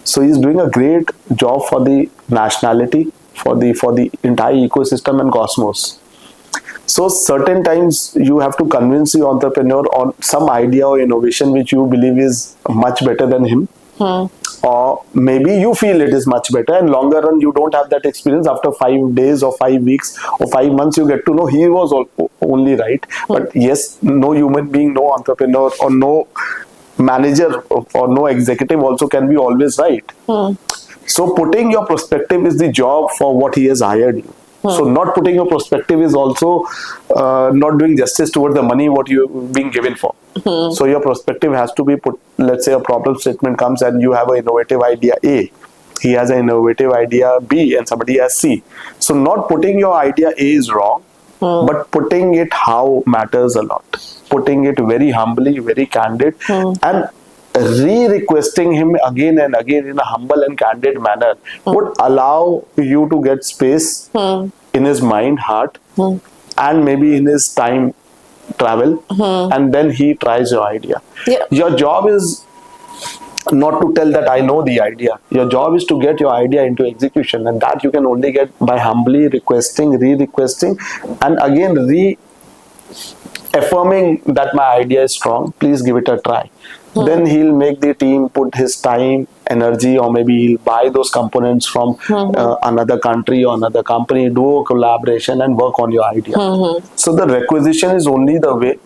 So he is doing a great job for the nationality, for the entire ecosystem and cosmos. So certain times you have to convince the entrepreneur on some idea or innovation which you believe is much better than him. Or maybe you feel it is much better, and longer run you don't have that experience. After 5 days or 5 weeks or 5 months you get to know he was only right. But yes, no human being, no entrepreneur or no manager or no executive also can be always right. So putting your perspective is the job for what he has hired you. So not putting your perspective is also not doing justice towards the money what you're being given for. So your perspective has to be put. Let's say a problem statement comes and you have an innovative idea A, he has an innovative idea B, and somebody has C. So not putting your idea A is wrong, but putting it how matters a lot. Putting it very humbly, very candid, and re-requesting him again and again in a humble and candid manner would allow you to get space in his mind, heart, and maybe in his time travel, and then he tries your idea. Your job is not to tell that I know the idea. Your job is to get your idea into execution, and that you can only get by humbly requesting, re-requesting, and again affirming that my idea is strong, please give it a try. Then he'll make the team put his time, energy, or maybe he'll buy those components from another country or another company, do a collaboration and work on your idea. So the requisition is only the way.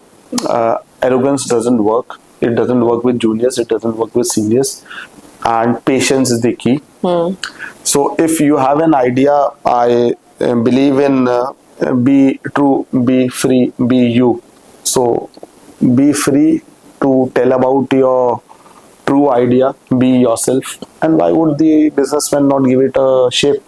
Arrogance doesn't work. It doesn't work with juniors, it doesn't work with seniors, and patience is the key. So if you have an idea, I believe in be true, be free, be you. So be free to tell about your true idea, be yourself. And why would the businessman not give it a shape?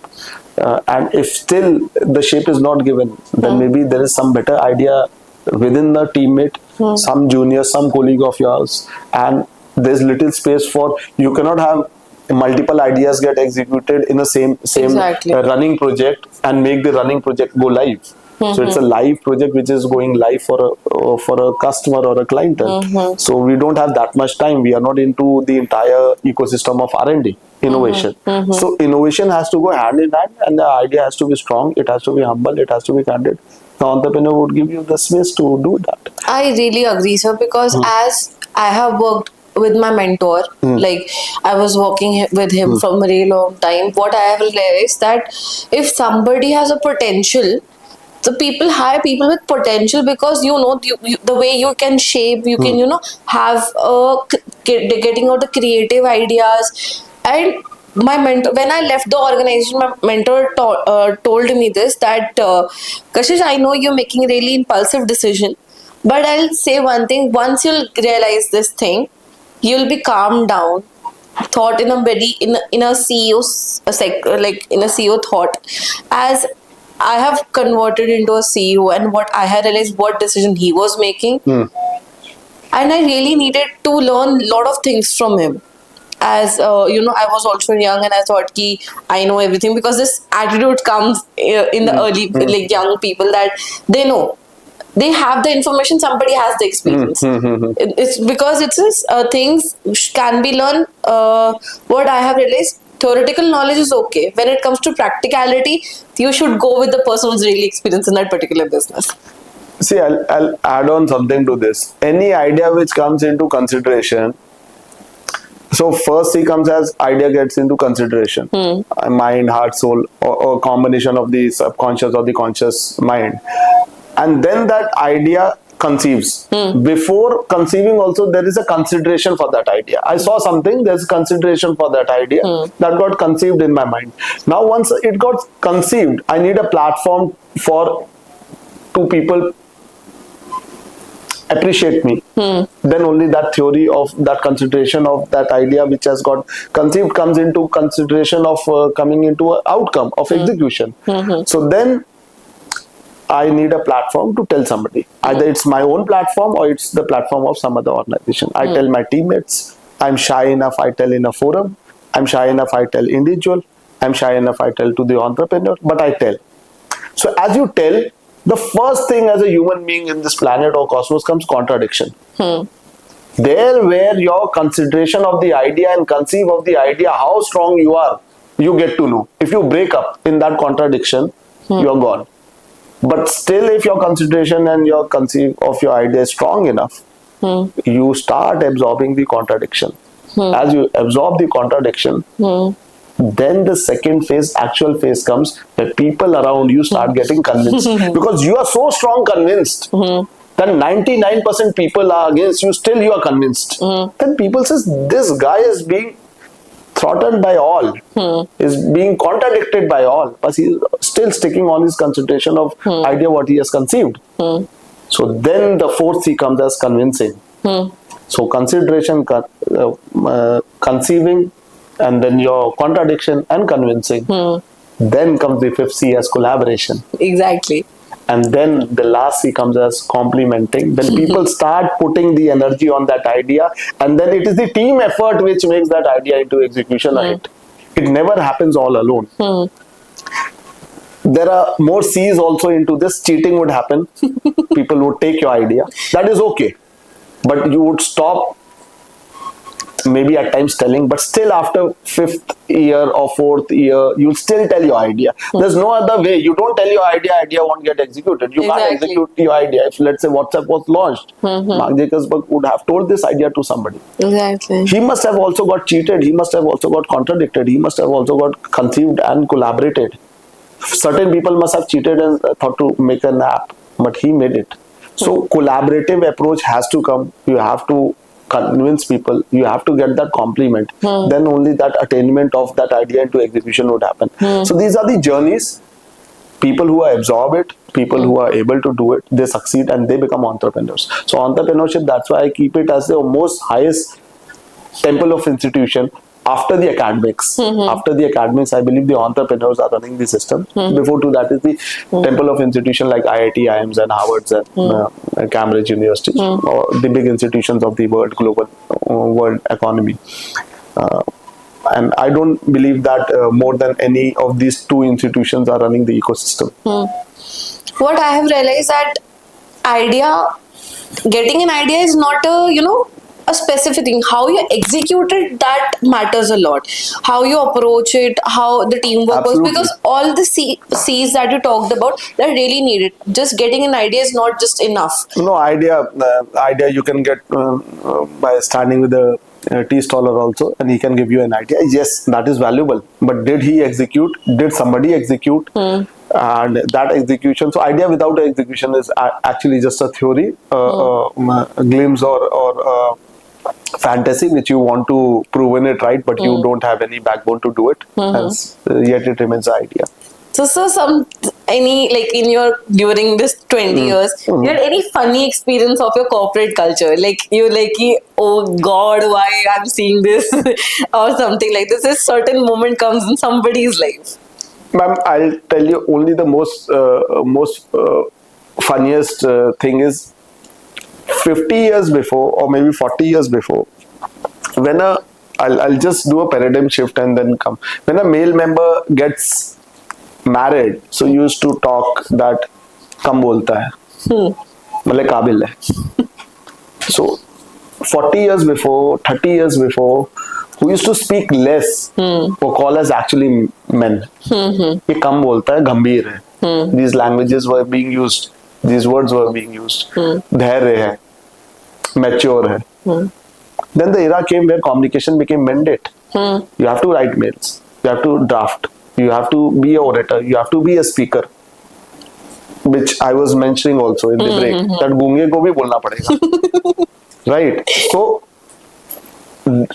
And if still the shape is not given, then maybe there is some better idea within the teammate, some junior, some colleague of yours, and there's little space for, you cannot have multiple ideas get executed in the same Exactly. running project and make the running project go live. So it's a live project which is going live for a customer or a clientele. So we don't have that much time. We are not into the entire ecosystem of R&D, innovation. So innovation has to go hand in hand, and the idea has to be strong. It has to be humble. It has to be candid. The entrepreneur would give you the space to do that. I really agree, sir, because as I have worked with my mentor, like I was working with him from a really long time, what I have realized that if somebody has a potential, the people hire people with potential, because the way you can shape, you can have getting out the creative ideas. And my mentor, when I left the organization, my mentor told me this, that Kashish, I know you're making really impulsive decision, but I'll say one thing: once you'll realize this thing, you'll be calmed down, thought in a very in a CEO like in a CEO thought. As I have converted into a CEO, and what I had realized what decision he was making, and I really needed to learn a lot of things from him. As I was also young, and I thought ki I know everything, because this attitude comes in the early like young people, that they know. They have the information, somebody has the experience. It's because things can be learned. What I have realized, theoretical knowledge is okay. When it comes to practicality, you should go with the person who's really experienced in that particular business. See, I'll add on something to this. Any idea which comes into consideration, so first he comes as idea gets into consideration, mind, heart, soul, or combination of the subconscious or the conscious mind. And then that idea conceives. Before conceiving also, there is a consideration for that idea. I saw something, there's consideration for that idea that got conceived in my mind. Now once it got conceived, I need a platform for two people appreciate me. Then only that theory of that consideration of that idea which has got conceived comes into consideration of coming into an outcome of execution. So then I need a platform to tell somebody. Either it's my own platform or it's the platform of some other organization. I tell my teammates. I'm shy enough, I tell in a forum. I'm shy enough, I tell individual. I'm shy enough, I tell to the entrepreneur, but I tell. So as you tell, the first thing as a human being in this planet or cosmos comes contradiction. There where your consideration of the idea and conceive of the idea, how strong you are, you get to know. If you break up in that contradiction, you're gone. But still, if your consideration and your conceive of your idea is strong enough, you start absorbing the contradiction. As you absorb the contradiction, then the second phase, actual phase comes, that people around you start getting convinced. Because you are so strong convinced that 99% people are against you, still you are convinced. Then people says, this guy is being throttled by all, is being contradicted by all, but he's still sticking on his concentration of idea what he has conceived. So then the fourth C comes as convincing. So consideration, conceiving, and then your contradiction and convincing. Then comes the fifth C as collaboration. Exactly. And then the last C comes as complementing. Then people start putting the energy on that idea, and then it is the team effort which makes that idea into execution. Right? It never happens all alone. There are more C's also into this. Cheating would happen. People would take your idea. That is okay. But you would stop maybe at times telling, but still after 5th year or 4th year, you'll still tell your idea. There's no other way. You don't tell your idea won't get executed. You can't execute your idea. If let's say WhatsApp was launched, Mark Zuckerberg would have told this idea to somebody. Exactly. He must have also got cheated. He must have also got contradicted. He must have also got conceived and collaborated. Certain people must have cheated and thought to make an app, but he made it. So collaborative approach has to come. You have to convince people, you have to get that compliment, then only that attainment of that idea into execution would happen. So these are the journeys. People who absorb it, people who are able to do it, they succeed and they become entrepreneurs. So entrepreneurship, that's why I keep it as the most highest temple of institution after the academics. After the academics, I believe the entrepreneurs are running the system. Before to that is the temple of institution like IIT, IIMs and Harvards and Cambridge University, or the big institutions of the world, global world economy. And I don't believe that more than any of these two institutions are running the ecosystem. What I have realized that getting an idea is not a specific thing. How you execute it, that matters a lot. How you approach it, how the teamwork was, because all the C's that you talked about, they're really needed. Just getting an idea is not just enough. No, idea you can get by standing with a tea staller also, and he can give you an idea. Yes, that is valuable. But did he execute? Did somebody execute? And that execution, so idea without execution is actually just a theory, a glimpse or fantasy which you want to prove in it right, but you don't have any backbone to do it, as yet it remains an idea. So during this 20 years, you had any funny experience of your corporate culture? Like oh God, why I'm seeing this or something like this. A certain moment comes in somebody's life. Ma'am, I'll tell you only the most funniest thing is 50 years before or maybe 40 years before, when I'll just do a paradigm shift and then come. When a male member gets married, so you used to talk that kam bolta hai, matlab kabil hai. So 40 years before, 30 years before, who used to speak less were called as actually men. Ye kam bolta hai, gambhir hai. These languages were being used. These words were being used. Dhairya hai, mature hai. Then the era came where communication became mandate. You have to write mails. You have to draft. You have to be an orator. You have to be a speaker. Which I was mentioning also in the break. That gunge ko bhi bolna padega. Right? So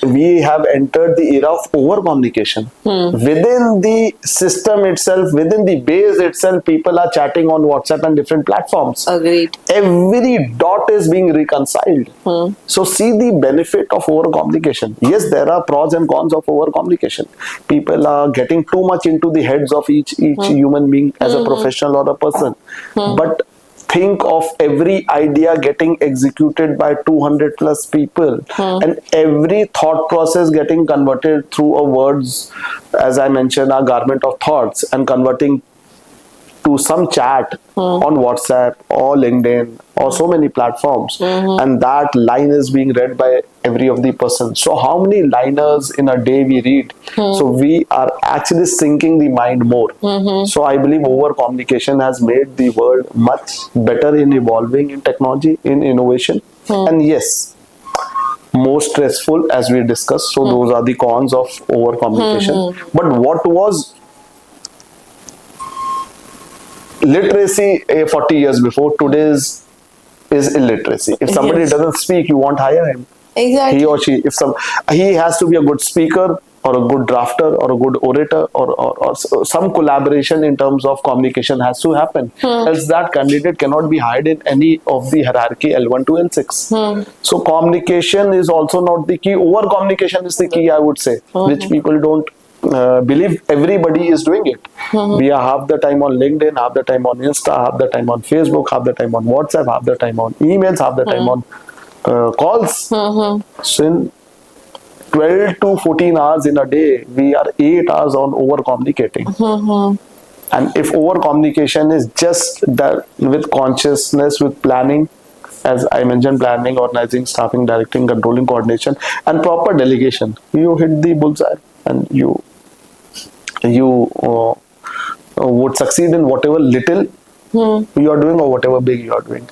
we have entered the era of over communication. Within the system itself, within the base itself, people are chatting on WhatsApp and different platforms. Agreed. Every dot is being reconciled. So see the benefit of over communication. Yes, there are pros and cons of over communication. People are getting too much into the heads of each human being as a professional or a person. But think of every idea getting executed by 200 plus people and every thought process getting converted through a words, as I mentioned, a garment of thoughts, and converting to some chat on WhatsApp or LinkedIn or so many platforms, and that line is being read by every of the person. So how many liners in a day we read? So we are actually sinking the mind more. So I believe over communication has made the world much better in evolving in technology, in innovation, and yes, more stressful as we discussed. So those are the cons of over communication. But what was literacy 40 years before, today's is illiteracy. If somebody doesn't speak, you won't hire him. Exactly. He or she, he has to be a good speaker or a good drafter or a good orator or some collaboration in terms of communication has to happen. Else that candidate cannot be hired in any of the hierarchy L1 to L6. So communication is also not the key. Over communication is the key, I would say, which people don't believe everybody is doing it. We are half the time on LinkedIn, half the time on Insta, half the time on Facebook, half the time on WhatsApp, half the time on emails, half the time on calls. So in 12 to 14 hours in a day, we are 8 hours on over communicating. And if over communication is just that with consciousness, with planning, As I mentioned, planning, organizing, staffing, directing, controlling, coordination, and proper delegation. You hit the bullseye, and you would succeed in whatever little you are doing or whatever big you are doing.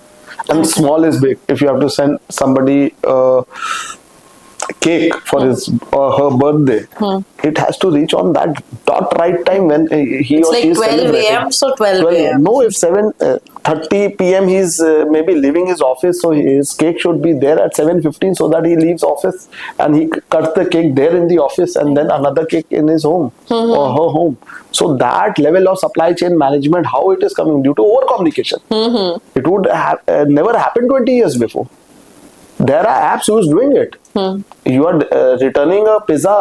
And small is big. If you have to send somebody cake for his or her birthday, it has to reach on that dot right time when he It's or like she is 12 celebrating. a.m. So 12 a.m. No, if 7:30 p.m. he's maybe leaving his office, so his cake should be there at 7:15 so that he leaves office and he cuts the cake there in the office and then another cake in his home or her home. So that level of supply chain management, how it is coming due to over communication. It would have never happened 20 years before. There are apps who's doing it. You are returning a pizza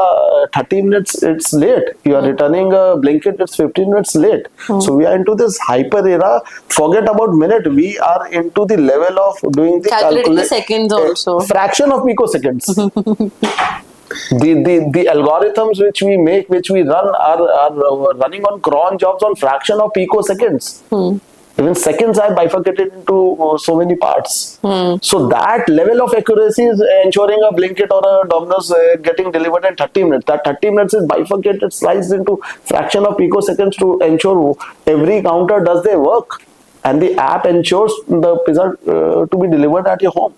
30 minutes, it's late. You are returning a blanket, it's 15 minutes late. So we are into this hyper era. Forget about minute. We are into the level of doing the Calculating the seconds also. fraction of picoseconds. The algorithms which we make, which we run, are running on cron jobs on fraction of picoseconds. Even seconds are bifurcated into so many parts. So that level of accuracy is ensuring a blanket or a Domino's getting delivered in 30 minutes. That 30 minutes is bifurcated, sliced into fraction of picoseconds to ensure every counter does their work. And the app ensures the pizza to be delivered at your home.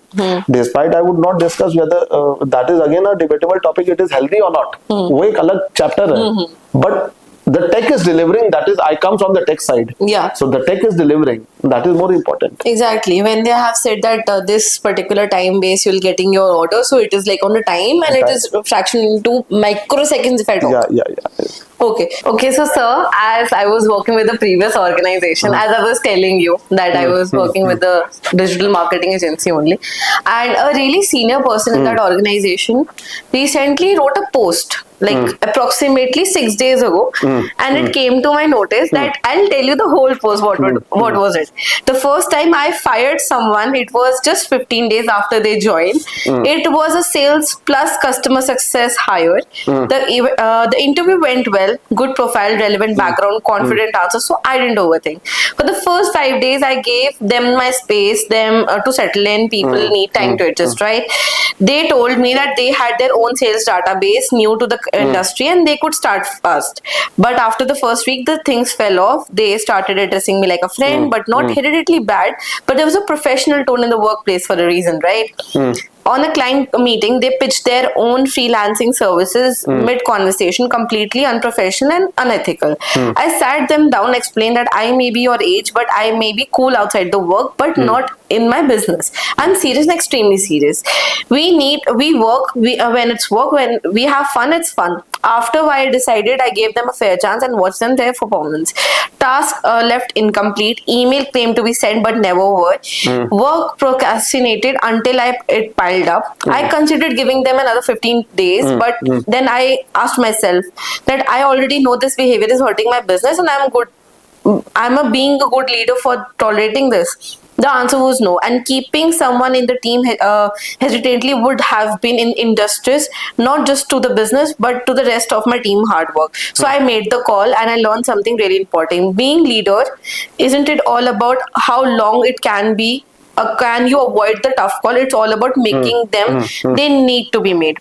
Despite I would not discuss whether that is again a debatable topic, it is healthy or not. वो एक अलग chapter है. But the tech is delivering. That is, I come from the tech side. Yeah. So the tech is delivering. That is more important. Exactly. When they have said that this particular time base you'll getting your order, so it is like on a time and it is fraction into microseconds if I talk. Yeah. Okay. So, sir, as I was working with the previous organization, as I was telling you that I was working with the digital marketing agency only, and a really senior person in that organization recently wrote a post like approximately 6 days ago, and it came to my notice that I'll tell you the whole post. What was it? The first time I fired someone, it was just 15 days after they joined. It was a sales plus customer success hire. The interview went well, good profile, relevant background, confident answers, so I didn't overthink. For the first 5 days, I gave them my space, to settle in. People need time to adjust, right? They told me that they had their own sales database, new to the industry, and they could start fast. But after the first week, the things fell off. They started addressing me like a friend, but not hereditary bad. But there was a professional tone in the workplace for a reason, right? On a client meeting, they pitched their own freelancing services mid-conversation, completely unprofessional and unethical. I sat them down, explained that I may be your age, but I may be cool outside the work, but not in my business. I'm serious and extremely serious. When it's work, when we have fun, it's fun. After I decided, I gave them a fair chance and watched them their performance. Task left incomplete. Email claimed to be sent but never were. Work procrastinated until it piled up. I considered giving them another 15 days, but then I asked myself that I already know this behavior is hurting my business, and I'm being a good leader for tolerating this. The answer was no, and keeping someone in the team hesitantly would have been injustice, not just to the business, but to the rest of my team hard work. So I made the call, and I learned something really important. Being leader, isn't it all about how long it can be? Can you avoid the tough call? It's all about making them, they need to be made.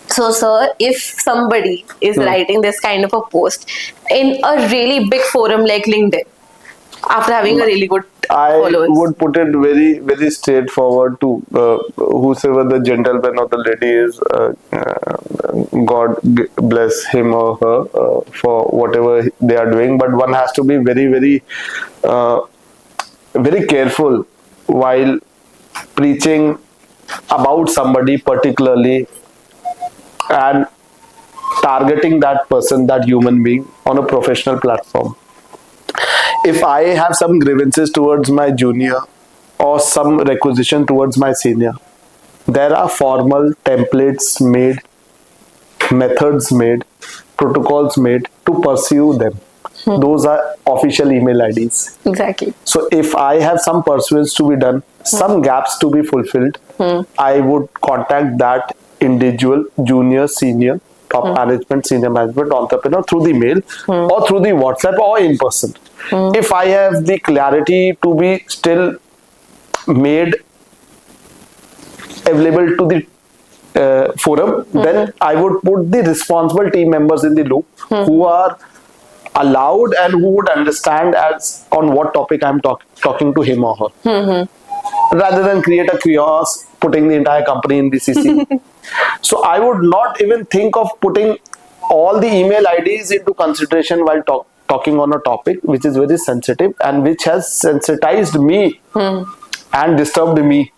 So, sir, if somebody is writing this kind of a post in a really big forum like LinkedIn, after having a really good followers, I would put it very, very straightforward to whosoever the gentleman or the lady is. God bless him or her for whatever they are doing. But one has to be very, very, very careful while preaching about somebody particularly and targeting that person, that human being on a professional platform. If I have some grievances towards my junior or some requisition towards my senior, there are formal templates made, methods made, protocols made to pursue them. Those are official email IDs. Exactly. So if I have some pursuits to be done, some gaps to be fulfilled, I would contact that individual, junior, senior, top management, senior management, entrepreneur through the mail or through the WhatsApp or in person. If I have the clarity to be still made available to the forum, then I would put the responsible team members in the loop who are allowed and who would understand as on what topic I'm talking to him or her, rather than create a chaos, putting the entire company in the CC. So I would not even think of putting all the email IDs into consideration while talking on a topic which is very sensitive and which has sensitized me and disturbed me.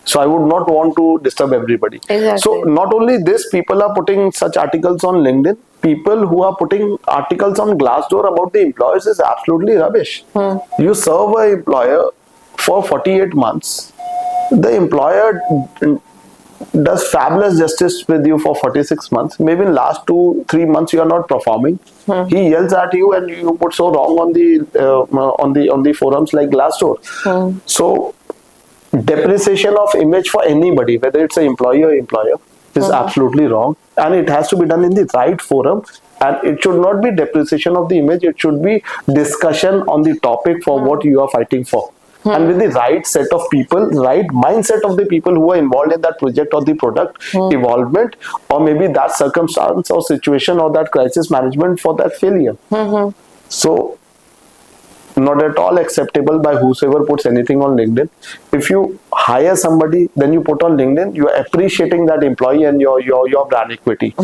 So I would not want to disturb everybody. Exactly. So not only this, people are putting such articles on LinkedIn. People who are putting articles on Glassdoor about the employers is absolutely rubbish. You serve an employer for 48 months. The employer does fabulous justice with you for 46 months. Maybe in last 2-3 months you are not performing. He yells at you and you put so wrong on the forums like Glassdoor. So depreciation of image for anybody, whether it's an employee or employer, is absolutely wrong, and it has to be done in the right forum. And it should not be depreciation of the image, it should be discussion on the topic for what you are fighting for. And with the right set of people, right mindset of the people who are involved in that project or the product evolvement, or maybe that circumstance or situation or that crisis management for that failure. So not at all acceptable by whosoever puts anything on LinkedIn. If you hire somebody, then you put on LinkedIn, you are appreciating that employee and your brand equity.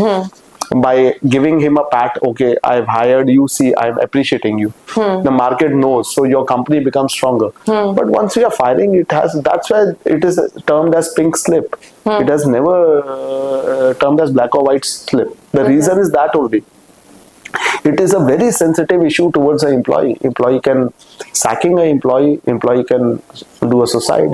By giving him a pat, okay, I've hired you, see, I'm appreciating you. The market knows, so your company becomes stronger. But once you are firing, that's why it is termed as pink slip. It has never termed as black or white slip. The reason is that only. It is a very sensitive issue towards an employee. Employee can sacking an employee can do a suicide.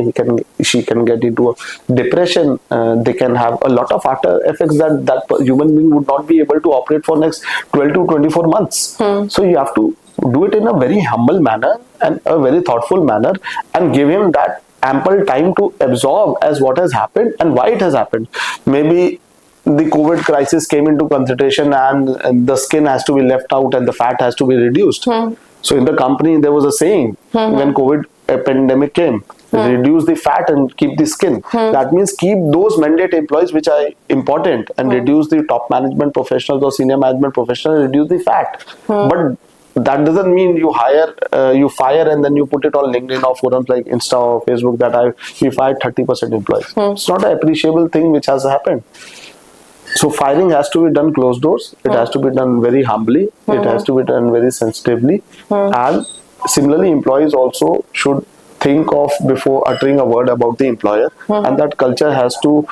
She can get into a depression. They can have a lot of after effects that human being would not be able to operate for next 12 to 24 months. So you have to do it in a very humble manner and a very thoughtful manner, and give him that ample time to absorb as what has happened and why it has happened. Maybe the COVID crisis came into consideration and the skin has to be left out and the fat has to be reduced. So in the company there was a saying when COVID pandemic came, reduce the fat and keep the skin. That means keep those mandate employees which are important and reduce the top management professionals or senior management professionals, reduce the fat. But that doesn't mean you you fire and then you put it on LinkedIn or forums like Insta or Facebook that we fired 30% employees. It's not an appreciable thing which has happened. So firing has to be done closed doors. It has to be done very humbly. It has to be done very sensitively. And similarly, employees also should think of before uttering a word about the employer. And that culture has to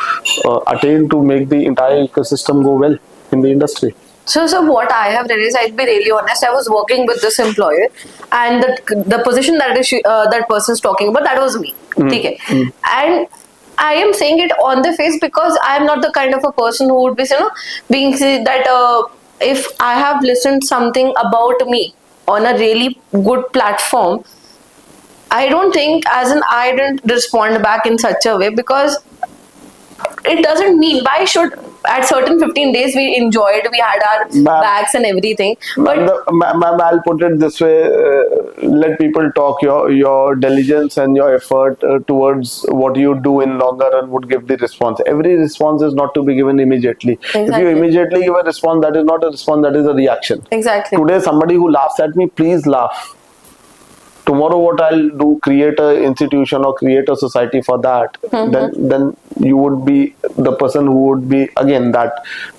attain to make the entire ecosystem go well in the industry. So what I have realized, I'll be really honest, I was working with this employer, and the position that person's talking about, that was me. Okay. And I am saying it on the face because I am not the kind of a person who would be, being that if I have listened something about me on a really good platform, I don't think I didn't respond back in such a way, because it doesn't mean why should at certain 15 days we enjoyed, we had our bags and everything. But ma'am, I'll put it this way: let people talk. Your diligence and your effort towards what you do in longer run would give the response. Every response is not to be given immediately. Exactly. If you immediately give a response, that is not a response, that is a reaction. Exactly. Today, somebody who laughs at me, please laugh. Tomorrow, what I'll do, create an institution or create a society for that. Then you would be the person who would be, again, that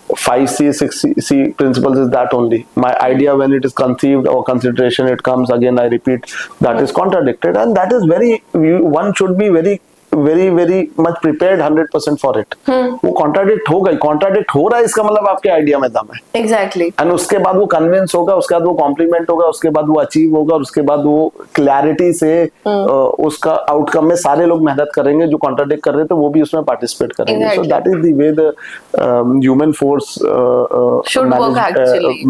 5C, 6C principles is that only. My idea, when it is conceived or consideration, it comes, again, I repeat, that is contradicted. And that is one should be very much prepared 100% for it. वो contradict हो रहा है, इसका मतलब आपके idea में दम है. Exactly. And उसके बाद वो कन्विंस होगा, उसके बाद वो कॉम्प्लीमेंट होगा, उसके बाद वो अचीव होगा, और उसके बाद वो क्लैरिटी से उसका आउटकम में सारे लोग मेहनत करेंगे. जो कॉन्ट्राडिक्ट कर रहे थे वो भी उसमें पार्टिसिपेट करेंगे. So that is the way the human force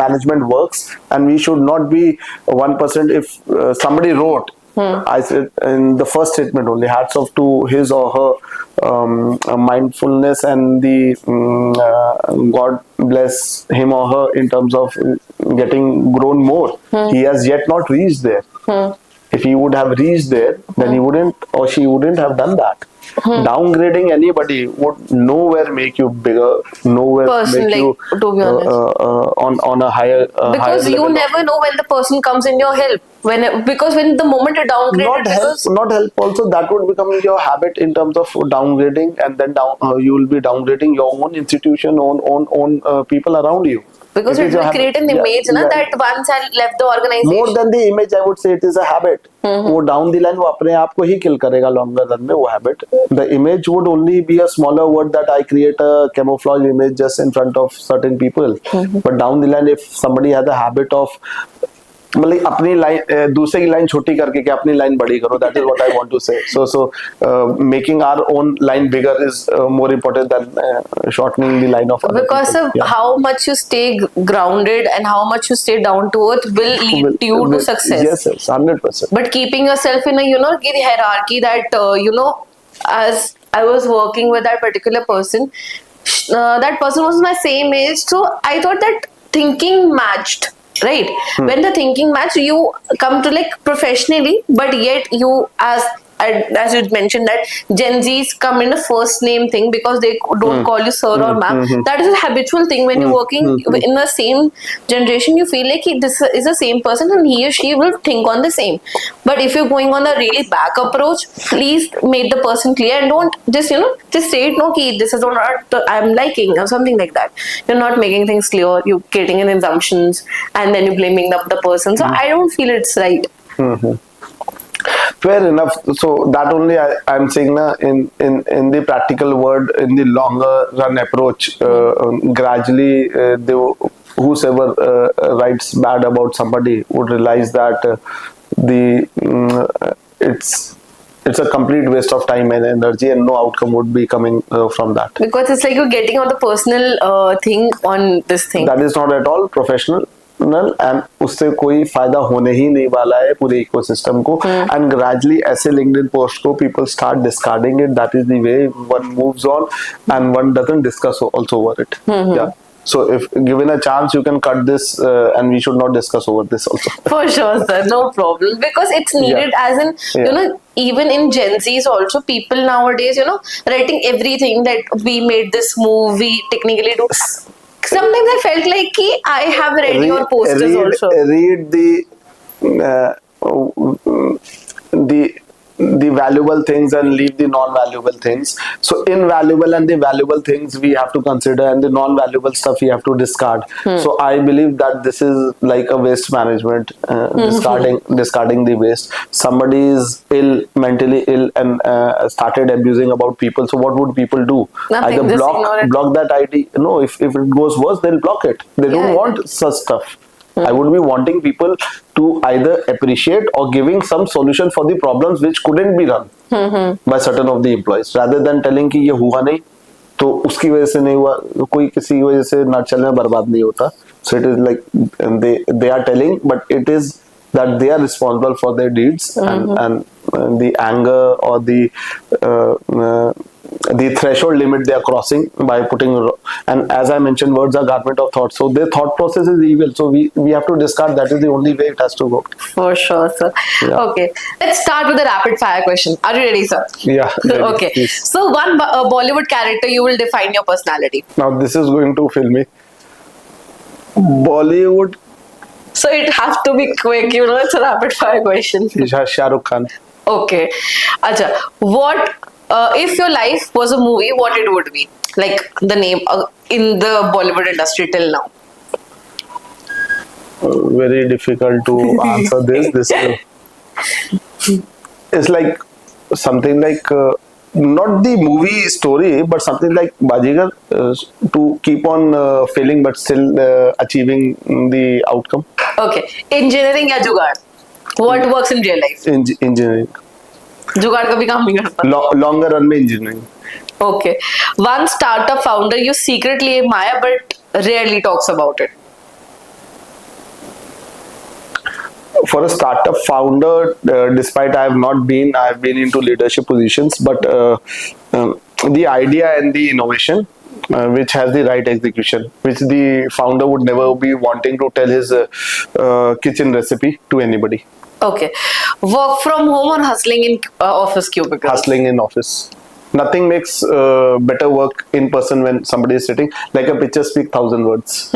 management works, and we should not be 1%. If somebody wrote, I said in the first statement only, hats off to his or her mindfulness and the God bless him or her in terms of getting grown more. He has yet not reached there. If he would have reached there, then he wouldn't or she wouldn't have done that. Downgrading anybody would nowhere make you bigger, nowhere Person, make like, you to be honest. on a higher Because higher you level. never know when the person comes in your help. Because when the moment you downgrade Not it, help, because not help. Also, that would become your habit in terms of downgrading, and then you will be downgrading your own institution, own people around you. because It it is your will habit. create an Yeah, image na, yeah. that once I left the More organization. than the image, I would say it is a habit. वो down the line वो अपने आप को ही kill करेगा longer run में वो habit. The image would only be a smaller word that I create a camouflage image just in front of certain people. But down the line, if somebody has a habit of मतलब अपनी line दूसरे की line छोटी करके क्या अपनी line बड़ी करो, that is what I want to say. So making our own line bigger is more important than shortening the line of other Because people. of how much you stay grounded and how much you stay down to earth will lead you to success. Yes, 100%. But keeping yourself in a hierarchy that as I was working with that particular person, that person was my same age, so I thought that thinking matched, right? When the thinking match, you come to like professionally, but yet you as you mentioned that Gen Zs come in a first name thing because they don't call you sir or ma'am. That is a habitual thing. When you're working in the same generation, you feel like this is the same person and he or she will think on the same. But if you're going on a really back approach, please make the person clear and don't just just say it, no, ki this is not I'm liking or something like that. You're not making things clear. You're getting in assumptions and then you're blaming the person. So I don't feel it's right. Fair enough. So that only I'm saying na, in the practical word, in the longer run approach, gradually whosoever writes bad about somebody would realize that it's a complete waste of time and energy, and no outcome would be coming from that. Because it's like you're getting on the personal thing on this thing. That is not at all professional. And उससे कोई फायदा होने ही नहीं वाला है पूरे ecosystem को. And gradually ऐसे लिंक्डइन पोस्ट को people start discarding it. That is the way one moves on and one doesn't discuss also over it. या so if given a chance you can cut this and we should not discuss over this also. For sure, sir, no problem, because it's needed. As in even in Gen Z's also, people nowadays writing everything that we made this move, we technically do. Sometimes I felt like I have read your posters also. Read the valuable things and leave the non-valuable things. So invaluable and the valuable things we have to consider, and the non-valuable stuff we have to discard. So I believe that this is like a waste management, discarding the waste. Somebody is mentally ill and started abusing about people. So what would people do? Nothing, Either block that ID. No, if it goes worse, they'll block it. They don't want such stuff. I would be wanting people to either appreciate or giving some solution for the problems which couldn't be done by certain of the employees, rather than telling कि ये हुआ नहीं तो उसकी वजह से नहीं हुआ, कोई किसी की वजह से ना चलने बर्बाद नहीं होता. So it is like they are telling, but it is that they are responsible for their deeds, and the anger or the threshold limit they are crossing by putting, and as I mentioned, words are garment of thought. So their thought process is evil. So we have to discard. That is the only way it has to go. For sure, sir. Yeah. Okay, let's start with the rapid fire question. Are you ready, sir? Yeah. Ready, okay. Please. So one Bollywood character you will define your personality. Now this is going to fill me. Bollywood. So it has to be quick. It's a rapid fire question. Shah Rukh Khan. Okay. Acha, what if your life was a movie, what it would be? Like the name in the Bollywood industry till now. Very difficult to answer this. This is like something like not the movie story, but something like Bajigar, to keep on failing but still achieving the outcome. Okay. Engineering या जुगाड़? What works in real life? Engineering. जुगाड़ कभी काम नहीं करता. Longer run में engineering. Okay. One startup founder you secretly admire but rarely talks about it. For a startup founder, despite I have been into leadership positions, but the idea and the innovation, which has the right execution, which the founder would never be wanting to tell his kitchen recipe to anybody. Okay. Work from home or hustling in office cubicles? Hustling in office. Nothing makes better work in person when somebody is sitting. Like a picture speak 1,000 words.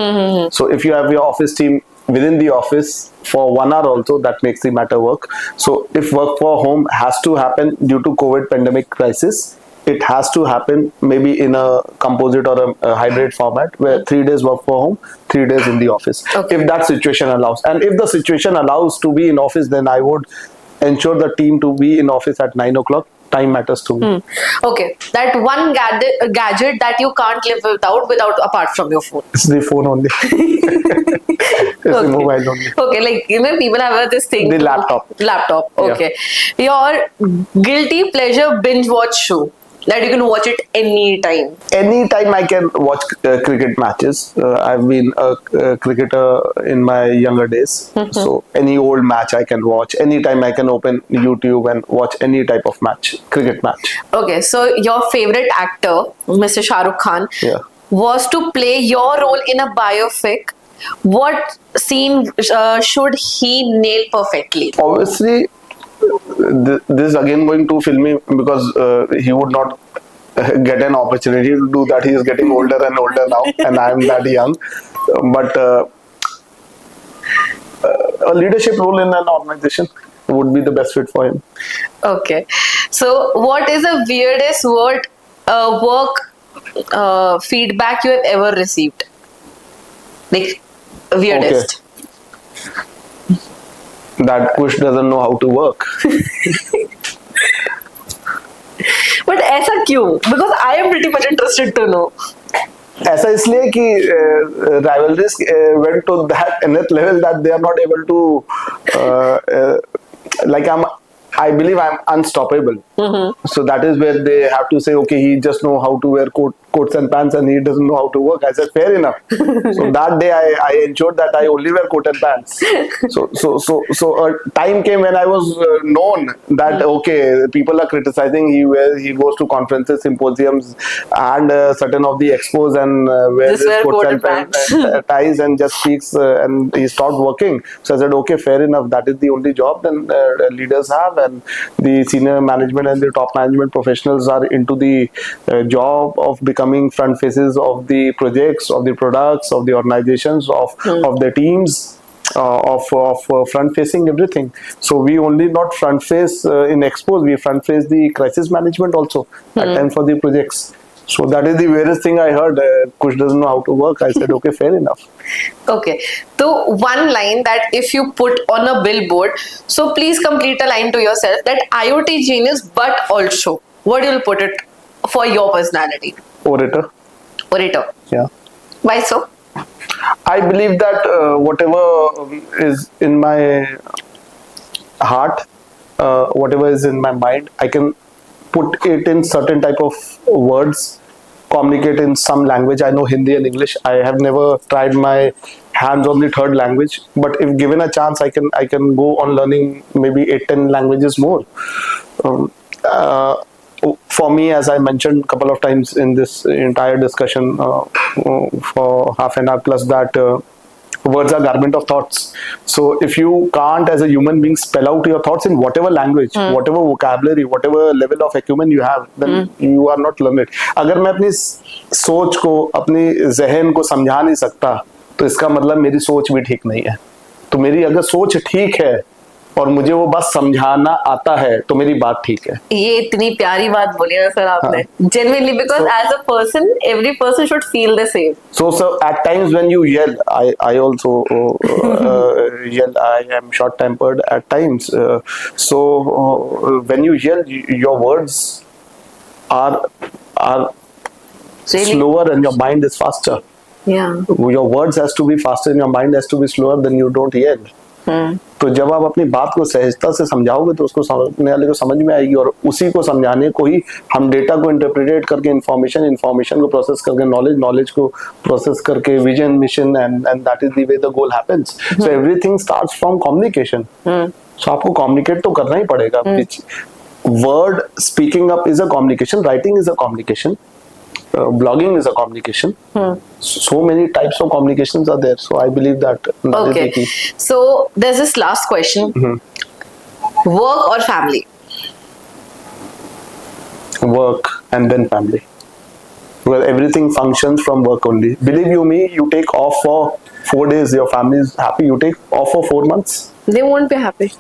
So if you have your office team within the office for 1 hour also, that makes the matter work. So if work for home has to happen due to COVID pandemic crisis, it has to happen maybe in a composite or a hybrid format where 3 days work for home, 3 days in the office. Okay. If that situation allows, and if the situation allows to be in office, then I would ensure the team to be in office at 9 o'clock. Time matters to me. Okay. That one gadget that you can't live without apart from your phone. It's the phone only. It's the mobile only. Okay, like people have this thing. The laptop. Laptop. Okay. Your guilty pleasure binge watch show that you can watch it anytime. Anytime I can watch cricket matches. I've been a cricketer in my younger days. So any old match I can watch. Anytime I can open YouTube and watch any type of match, cricket match. Okay, so your favorite actor, Mr. Shah Rukh Khan, was to play your role in a biopic. What scene should he nail perfectly? Obviously, this is again going too filmy because he would not get an opportunity to do that. He is getting older and older now, and I am that young. But a leadership role in an organization would be the best fit for him. Okay, so what is the weirdest work feedback you have ever received? Like weirdest. Okay. That Kush doesn't know how to work. But ऐसा क्यों? Because I am pretty much interested to know. ऐसा इसलिए कि rivalries went to that nth level that they are not able to like I believe I'm unstoppable. So that is where they have to say, okay, he just know how to wear coats and pants and he doesn't know how to work. I said, fair enough. So that day I ensured that I only wear coat and pants. So a time came when I was known that, okay, people are criticizing, he goes to conferences, symposiums and certain of the expos and wears coats and pants and ties and just speaks and he stopped working. So I said, okay, fair enough. That is the only job then leaders have, and the senior management and the top management professionals are into the job of becoming front faces of the projects, of the products, of the organizations, of the teams, of front facing everything. So we only not front face in expos, we front face the crisis management also at time for the projects. So that is the weirdest thing I heard. Kush doesn't know how to work. I said, okay, fair enough. Okay. So one line that if you put on a billboard, so please complete a line to yourself that IoT genius, but also, what you'll put it for your personality? Orator. Orator. Yeah. Why so? I believe that whatever is in my heart, whatever is in my mind, I can put it in certain type of words, communicate in some language. I know Hindi and English. I have never tried my hands on the third language, but if given a chance, I can go on learning maybe 8-10 languages more. For me, as I mentioned a couple of times in this entire discussion for half an hour plus, that words are garment of thoughts. So if you can't as a human being spell out your thoughts in whatever language, whatever vocabulary, whatever level of acumen you have, then you are not learned. अगर मैं अपनी सोच को, अपनी जहन को समझा नहीं सकता, तो इसका मतलब मेरी सोच भी ठीक नहीं है. तो मेरी अगर सोच ठीक है और मुझे वो बस समझाना आता है, तो मेरी बात ठीक है. ये इतनी प्यारी बात बोली ना सर आपने. Genuinely, because as a person, every person should feel the same. So at times when you yell, I also yell. I am short-tempered at times. So when you yell, your words are really slower and your mind is faster. Yeah. Your words has to be faster and your mind has to be slower, then you don't yell. तो जब आप अपनी बात को सहजता से समझाओगे तो उसको समझने वाले को समझ में आएगी, और उसी को समझाने को ही हम डेटा को इंटरप्रेट करके इंफॉर्मेशन को प्रोसेस करके नॉलेज को प्रोसेस करके vision mission and that is the way the goal happens. So everything starts from communication. So आपको कम्युनिकेट तो करना ही पड़ेगा. Word speaking up is a communication, writing is a communication, blogging is a communication. So many types of communications are there. So I believe that is the key. So there's this last question. Work or family? Work and then family. Well, everything functions from work only. Believe you me, you take off for 4 days, your family is happy. You take off for 4 months, They won't be happy.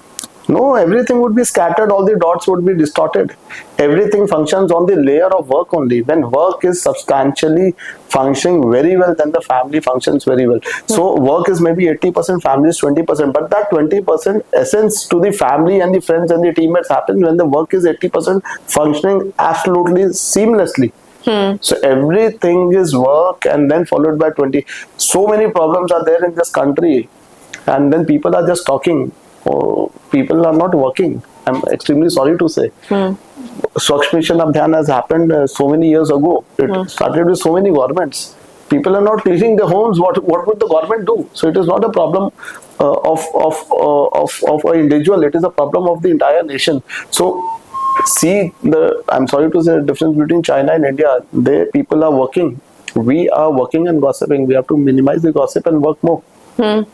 no, everything would be scattered, all the dots would be distorted. Everything functions on the layer of work only. When work is substantially functioning very well, then the family functions very well. So work is maybe 80%, family is 20%, but that 20% essence to the family and the friends and the teammates happens when the work is 80% functioning absolutely seamlessly. So everything is work and then followed by 20. So many problems are there in this country, and then people are just talking. Oh, people are not working. I'm extremely sorry to say. Swachh Mission Abhiyan has happened so many years ago. It started with so many governments. People are not cleaning their homes. What would the government do? So it is not a problem of an individual. It is a problem of the entire nation. So see I'm sorry to say the difference between China and India. People are working. We are working and gossiping. We have to minimize the gossip and work more to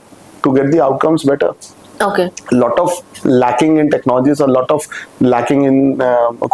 get the outcomes better. Okay. A lot of lacking in technologies, a lot of lacking in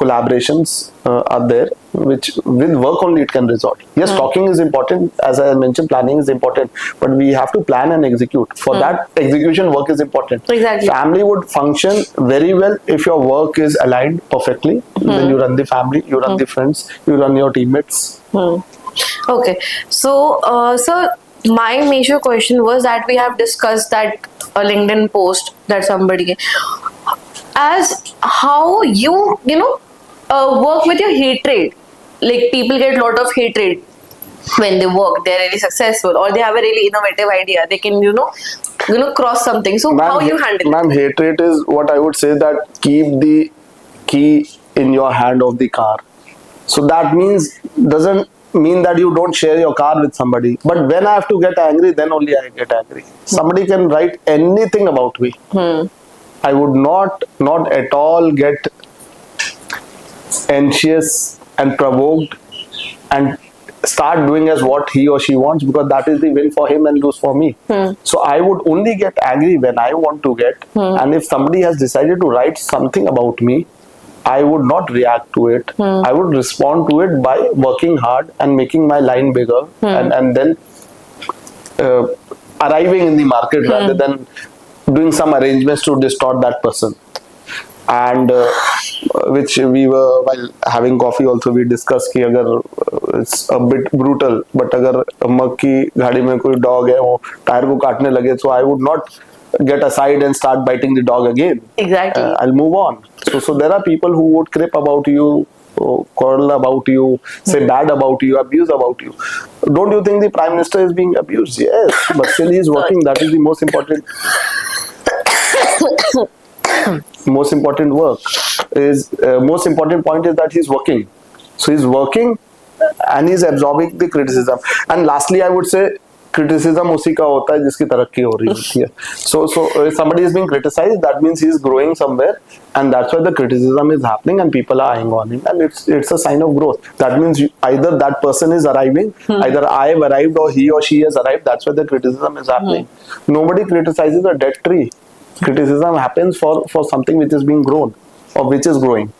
collaborations are there, which with work only it can result. Yes, talking is important, as I mentioned, planning is important, but we have to plan and execute. For that execution, work is important. Exactly. Family would function very well if your work is aligned perfectly. Then you run the family, you run the friends, you run your teammates. Okay. So, sir, my major question was that we have discussed that a LinkedIn post that somebody as how you work with your hatred. Like people get a lot of hatred when they work. They're really successful or they have a really innovative idea. They can cross something. So how you handle it? Ma'am, hatred is what I would say that keep the key in your hand of the car. So that doesn't mean that you don't share your car with somebody. But when I have to get angry, then only I get angry. Somebody can write anything about me. I would not at all get anxious and provoked and start doing as what he or she wants, because that is the win for him and lose for me. So I would only get angry when I want to get. And if somebody has decided to write something about me, I would not react to it. I would respond to it by working hard and making my line bigger and then arriving in the market rather than doing some arrangements to distort that person. And which we were, while having coffee also, we discussed कि अगर it's a bit brutal, but अगर मग की गाड़ी में कोई dog है वो tyre को काटने लगे, so I would not get aside and start biting the dog again. Exactly. I'll move on. So there are people who would crip about you, quarrel about you, say bad about you, abuse about you. Don't you think the Prime Minister is being abused? Yes, but still he is working. That is the most important. Most important point is that he's working. So he's working and he's absorbing the criticism. And lastly, I would say criticism उसी का होता है जिसकी तरक्की हो रही होती है. So if somebody is being criticized, that means he is growing somewhere, and that's why the criticism is happening and people are eyeing on him, and it's a sign of growth. That means either that person is arriving, either I have arrived or he or she has arrived. That's why the criticism is happening. Nobody criticizes a dead tree. Criticism happens for something which is being grown or which is growing.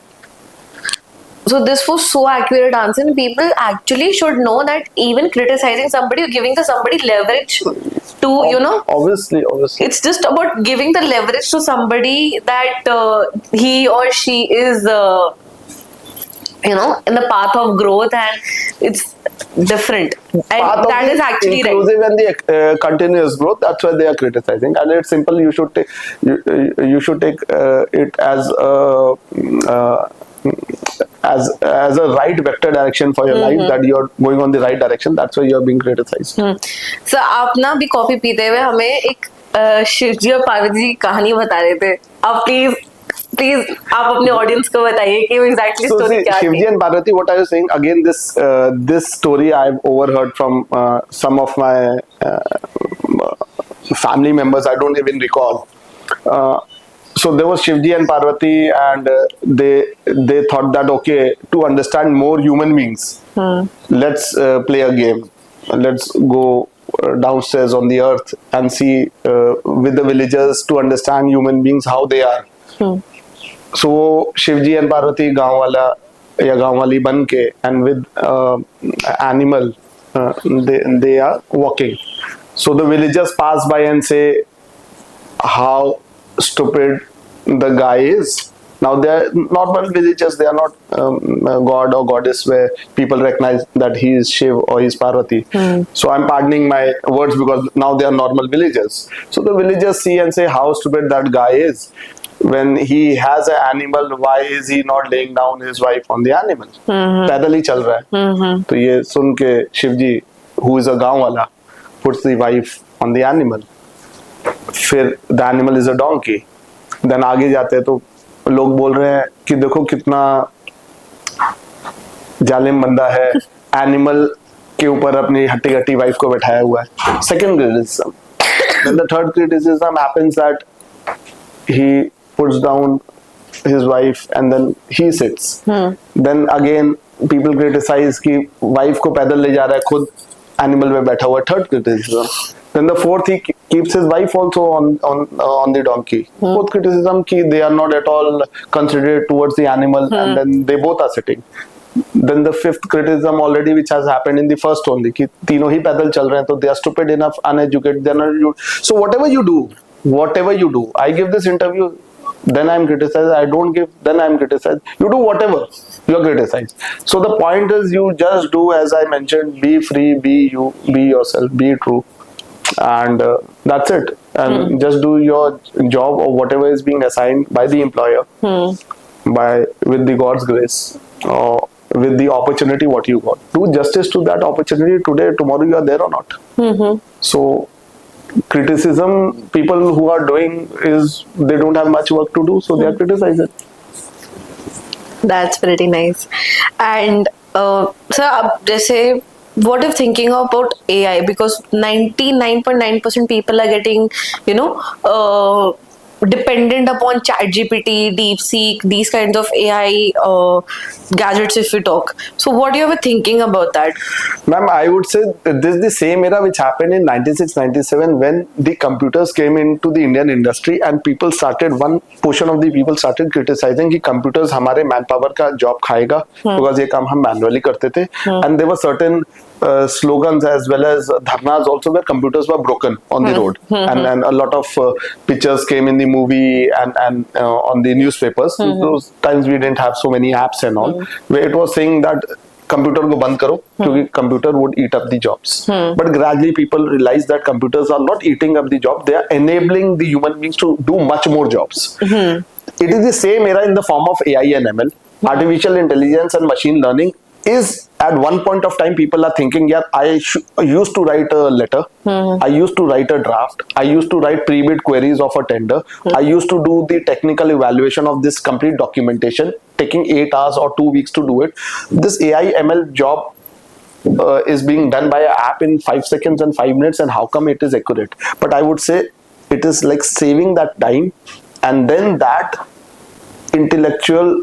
So this was so accurate answer, and people actually should know that even criticizing somebody or giving to somebody leverage to Obviously. It's just about giving the leverage to somebody that he or she is in the path of growth, and it's different, and that is actually inclusive and the continuous growth. That's why they are criticizing, and it's simple. You should take it as a right vector direction for your life, that you're going on the right direction. That's why you're being criticized. So आप ना भी coffee पीते हुए हमें एक शिवजी और पार्वती जी की कहानी बता रहे थे. आप प्लीज आप अपने ऑडियंस को बताइए कि एग्जैक्टली स्टोरी क्या थी. Shivji and Parvati, what are you saying? Again, this story I've overheard from some of my family members. I don't even recall. So there was Shivji and Parvati, and they thought that, okay, to understand more human beings, let's play a game. Let's go downstairs on the earth and see with the villagers to understand human beings how they are. So Shivji and Parvati गांव वाला या गांव वाली बन के and with animal they are walking. So the villagers pass by and say how stupid the guy is. Now they are normal villagers, they are not god or goddess where people recognize that he is Shiv or he is Parvati. So I'm pardoning my words because now they are normal villagers. So the villagers see and say how stupid that guy is. When he has an animal, why is he not laying down his wife on the animal? पैदल ही चल रहा है. तो ये सुन के Shivji, who is a गांव वाला, puts the wife on the animal. फिर the animal is a donkey. Then आगे जाते हैं तो लोग बोल रहे हैं कि देखो कितना जालिम बंदा है, एनिमल के ऊपर अपनी हट्टी हट्टी वाइफ को बैठाया हुआ है. Second criticism. Then the third criticism happens that he puts down his wife and then he sits. Then again people criticize कि वाइफ को पैदल ले जा रहा है, खुद एनिमल में बैठा हुआ है. Third criticism. Then the fourth, he keeps his wife also on the donkey. Fourth criticism कि they are not at all considerate towards the animal and then they both are sitting. Then the fifth criticism already which has happened in the first only कि तीनों ही पैदल चल रहे हैं तो they are stupid enough, uneducated, they are not. So whatever you do, I give this interview, then I'm criticized. I don't give, then I'm criticized. You do whatever, you're criticized. So the point is, you just do as I mentioned, be free, be you, be yourself, be true, and that's it. And just do your job or whatever is being assigned by the employer, with the God's grace, or with the opportunity what you got. Do justice to that opportunity today, tomorrow you are there or not. So criticism, people who are doing is they don't have much work to do, so they are criticizing. That's pretty nice. And sir, अब जैसे what if thinking about AI, because 99.9% people are getting, dependent upon ChatGPT, DeepSeek, these kinds of AI gadgets if we talk. So what do you ever thinking about that? Ma'am, I would say this is the same era which happened in 96-97 when the computers came into the Indian industry and one portion of the people started criticizing कि computers हमारे manpower का job खाएगा because ये काम हम manually करते थे. And there were certain slogans as well as dharnas also where computers were broken on the road, and a lot of pictures came in the movie and on the newspapers. Those times we didn't have so many apps and all, where it was saying that computer को बंद करो क्योंकि computer would eat up the jobs. But gradually people realized that computers are not eating up the job, they are enabling the human beings to do much more jobs. It is the same era in the form of AI and ML. Artificial intelligence and machine learning is at one point of time people are thinking, yeah, I used to write a letter, I used to write a draft, I used to write pre-bid queries of a tender, I used to do the technical evaluation of this complete documentation, taking 8 hours or 2 weeks to do it. This AI ML job is being done by an app in 5 seconds and 5 minutes, and how come it is accurate? But I would say it is like saving that time, and then that intellectual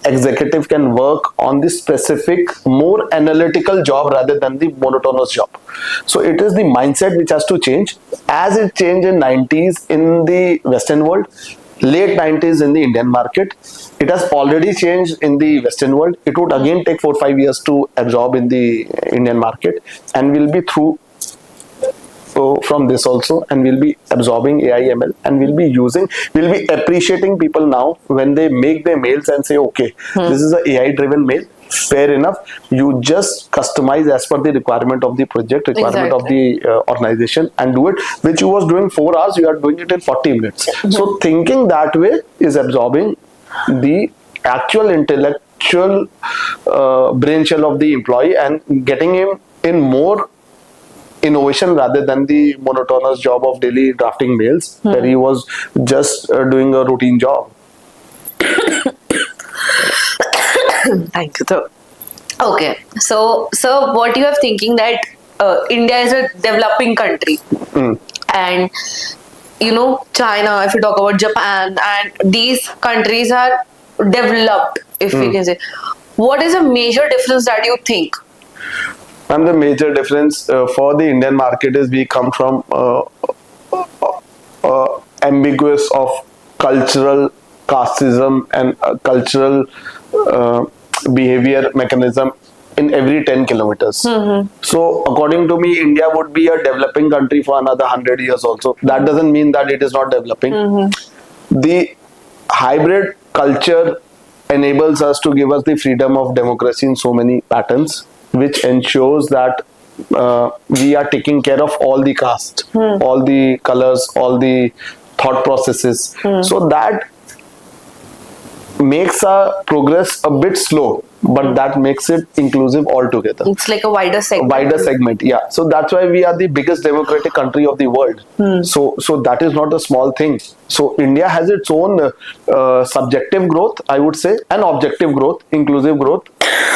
executive can work on the specific, more analytical job rather than the monotonous job. So it is the mindset which has to change, as it changed in 90s in the Western world, late 90s in the Indian market. It has already changed in the Western world. It would again take 4-5 years to absorb in the Indian market, and we'll be through from this also, and we'll be absorbing AI ML, and we'll be appreciating people now when they make their mails and say, okay, this is an AI driven mail, fair enough, you just customize as per the requirement of the project, requirement of the organization, and do it, which you was doing 4 hours, you are doing it in 40 minutes. So thinking that way is absorbing the actual intellectual brain shell of the employee and getting him in more innovation rather than the monotonous job of daily drafting mails where he was just doing a routine job. Thank you, sir. Okay, so what you are thinking that India is a developing country, and China, if you talk about Japan, and these countries are developed, if we can say. What is a major difference that you think? And the major difference for the Indian market is we come from ambiguous of cultural casteism and cultural behavior mechanism in every 10 kilometers. So according to me, India would be a developing country for another 100 years also. That doesn't mean that it is not developing. The hybrid culture enables us to give us the freedom of democracy in so many patterns, which ensures that we are taking care of all the caste, all the colors, all the thought processes. So that makes our progress a bit slow, but that makes it inclusive altogether. It's like a wider segment. Wider segment, yeah. So that's why we are the biggest democratic country of the world. So that is not a small thing. So India has its own subjective growth, I would say, and objective growth, inclusive growth.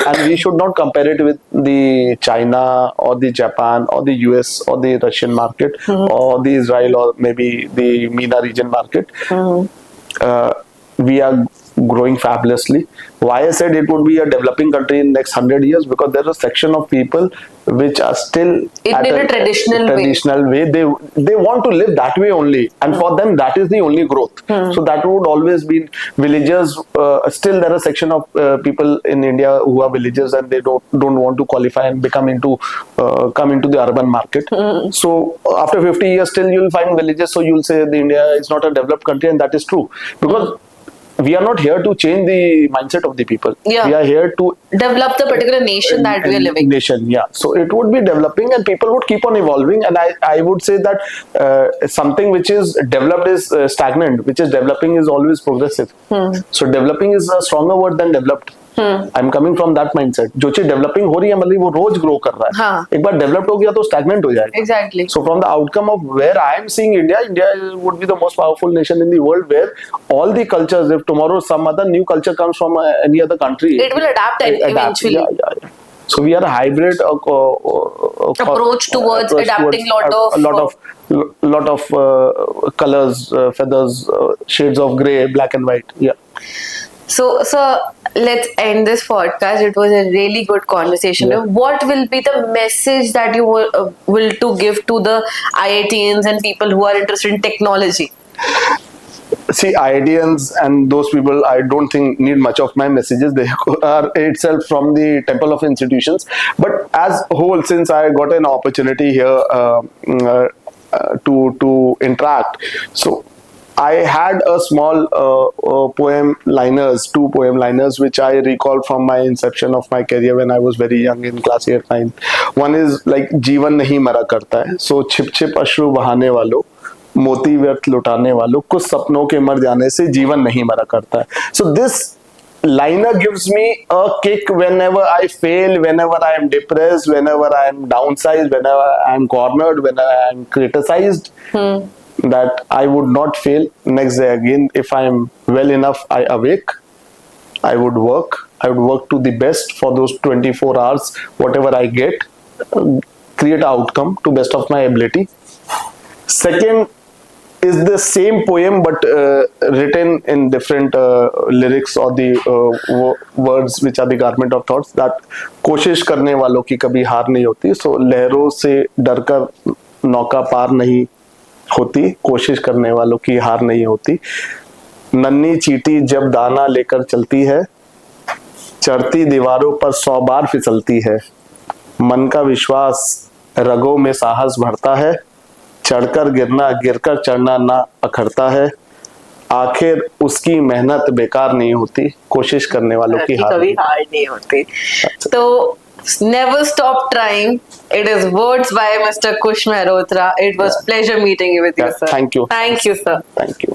And we should not compare it with the China or the Japan or the US or the Russian market or the Israel or maybe the MENA region market. We are growing fabulously. Why I said it would be a developing country in next 100 years, because there's a section of people which are still in a traditional way. They want to live that way only, and for them that is the only growth. So that would always be villagers. Still there are a section of people in India who are villagers and they don't want to qualify and come into the urban market. So after 50 years still you'll find villages, so you'll say the India is not a developed country, and that is true, because we are not here to change the mindset of the people. We are here to develop the particular nation that we are living. So it would be developing and people would keep on evolving. And I would say that something which is developed is stagnant, which is developing is always progressive. So developing is a stronger word than developed. I'm coming from that mindset. जो चीज developing हो रही है मतलब वो रोज grow कर रहा है. एक बार developed हो गया तो stagnant हो जाएगा. Exactly. So from the outcome of where I am seeing India would be the most powerful nation in the world, where all the cultures, if tomorrow some other new culture comes from any other country, it will adapt eventually. Yeah. So we are a hybrid approach towards adapting lot of colors, feathers, shades of grey, black and white. Yeah. So let's end this podcast. It was a really good conversation. What will be the message that you will to give to the IITians and people who are interested in technology? See, IITians and those people, I don't think need much of my messages. They are itself from the temple of institutions. But as a whole, since I got an opportunity here to interact, so I had a small two poem liners, which I recall from my inception of my career when I was very young in class 8-9. One is like, जीवन नहीं मरा करता है, so छिप छिप अश्रु बहाने वालों, मोती व्यर्थ लुटाने वालों, कुछ सपनों के मर जाने से जीवन नहीं मरा करता है. So this liner gives me a kick whenever I fail, whenever I am depressed, whenever I am downsized, whenever I am cornered, whenever I am criticized. That I would not fail next day again. If I am well enough, I awake. I would work to the best for those 24 hours, whatever I get, create an outcome to best of my ability. Second is the same poem but written in different lyrics or the words which are the garment of thoughts, that कोशिश करने वालों की कभी हार नहीं होती. So लहरों से डरकर नौका पार नहीं होती, कोशिश करने वालों की हार नहीं होती. नन्ही चींटी जब दाना लेकर चलती है, चढ़ती दीवारों पर 100 बार फिसलती है. मन का विश्वास रगों में साहस भरता है, चढ़कर गिरना गिरकर चढ़ना ना अखरता है. आखिर उसकी मेहनत बेकार नहीं होती, कोशिश करने वालों की हार नहीं होती. तो never stop trying. It is words by Mr. Kush Mehrotra. It was pleasure meeting you with you, sir. Thank you. Thank you, sir. Thank you.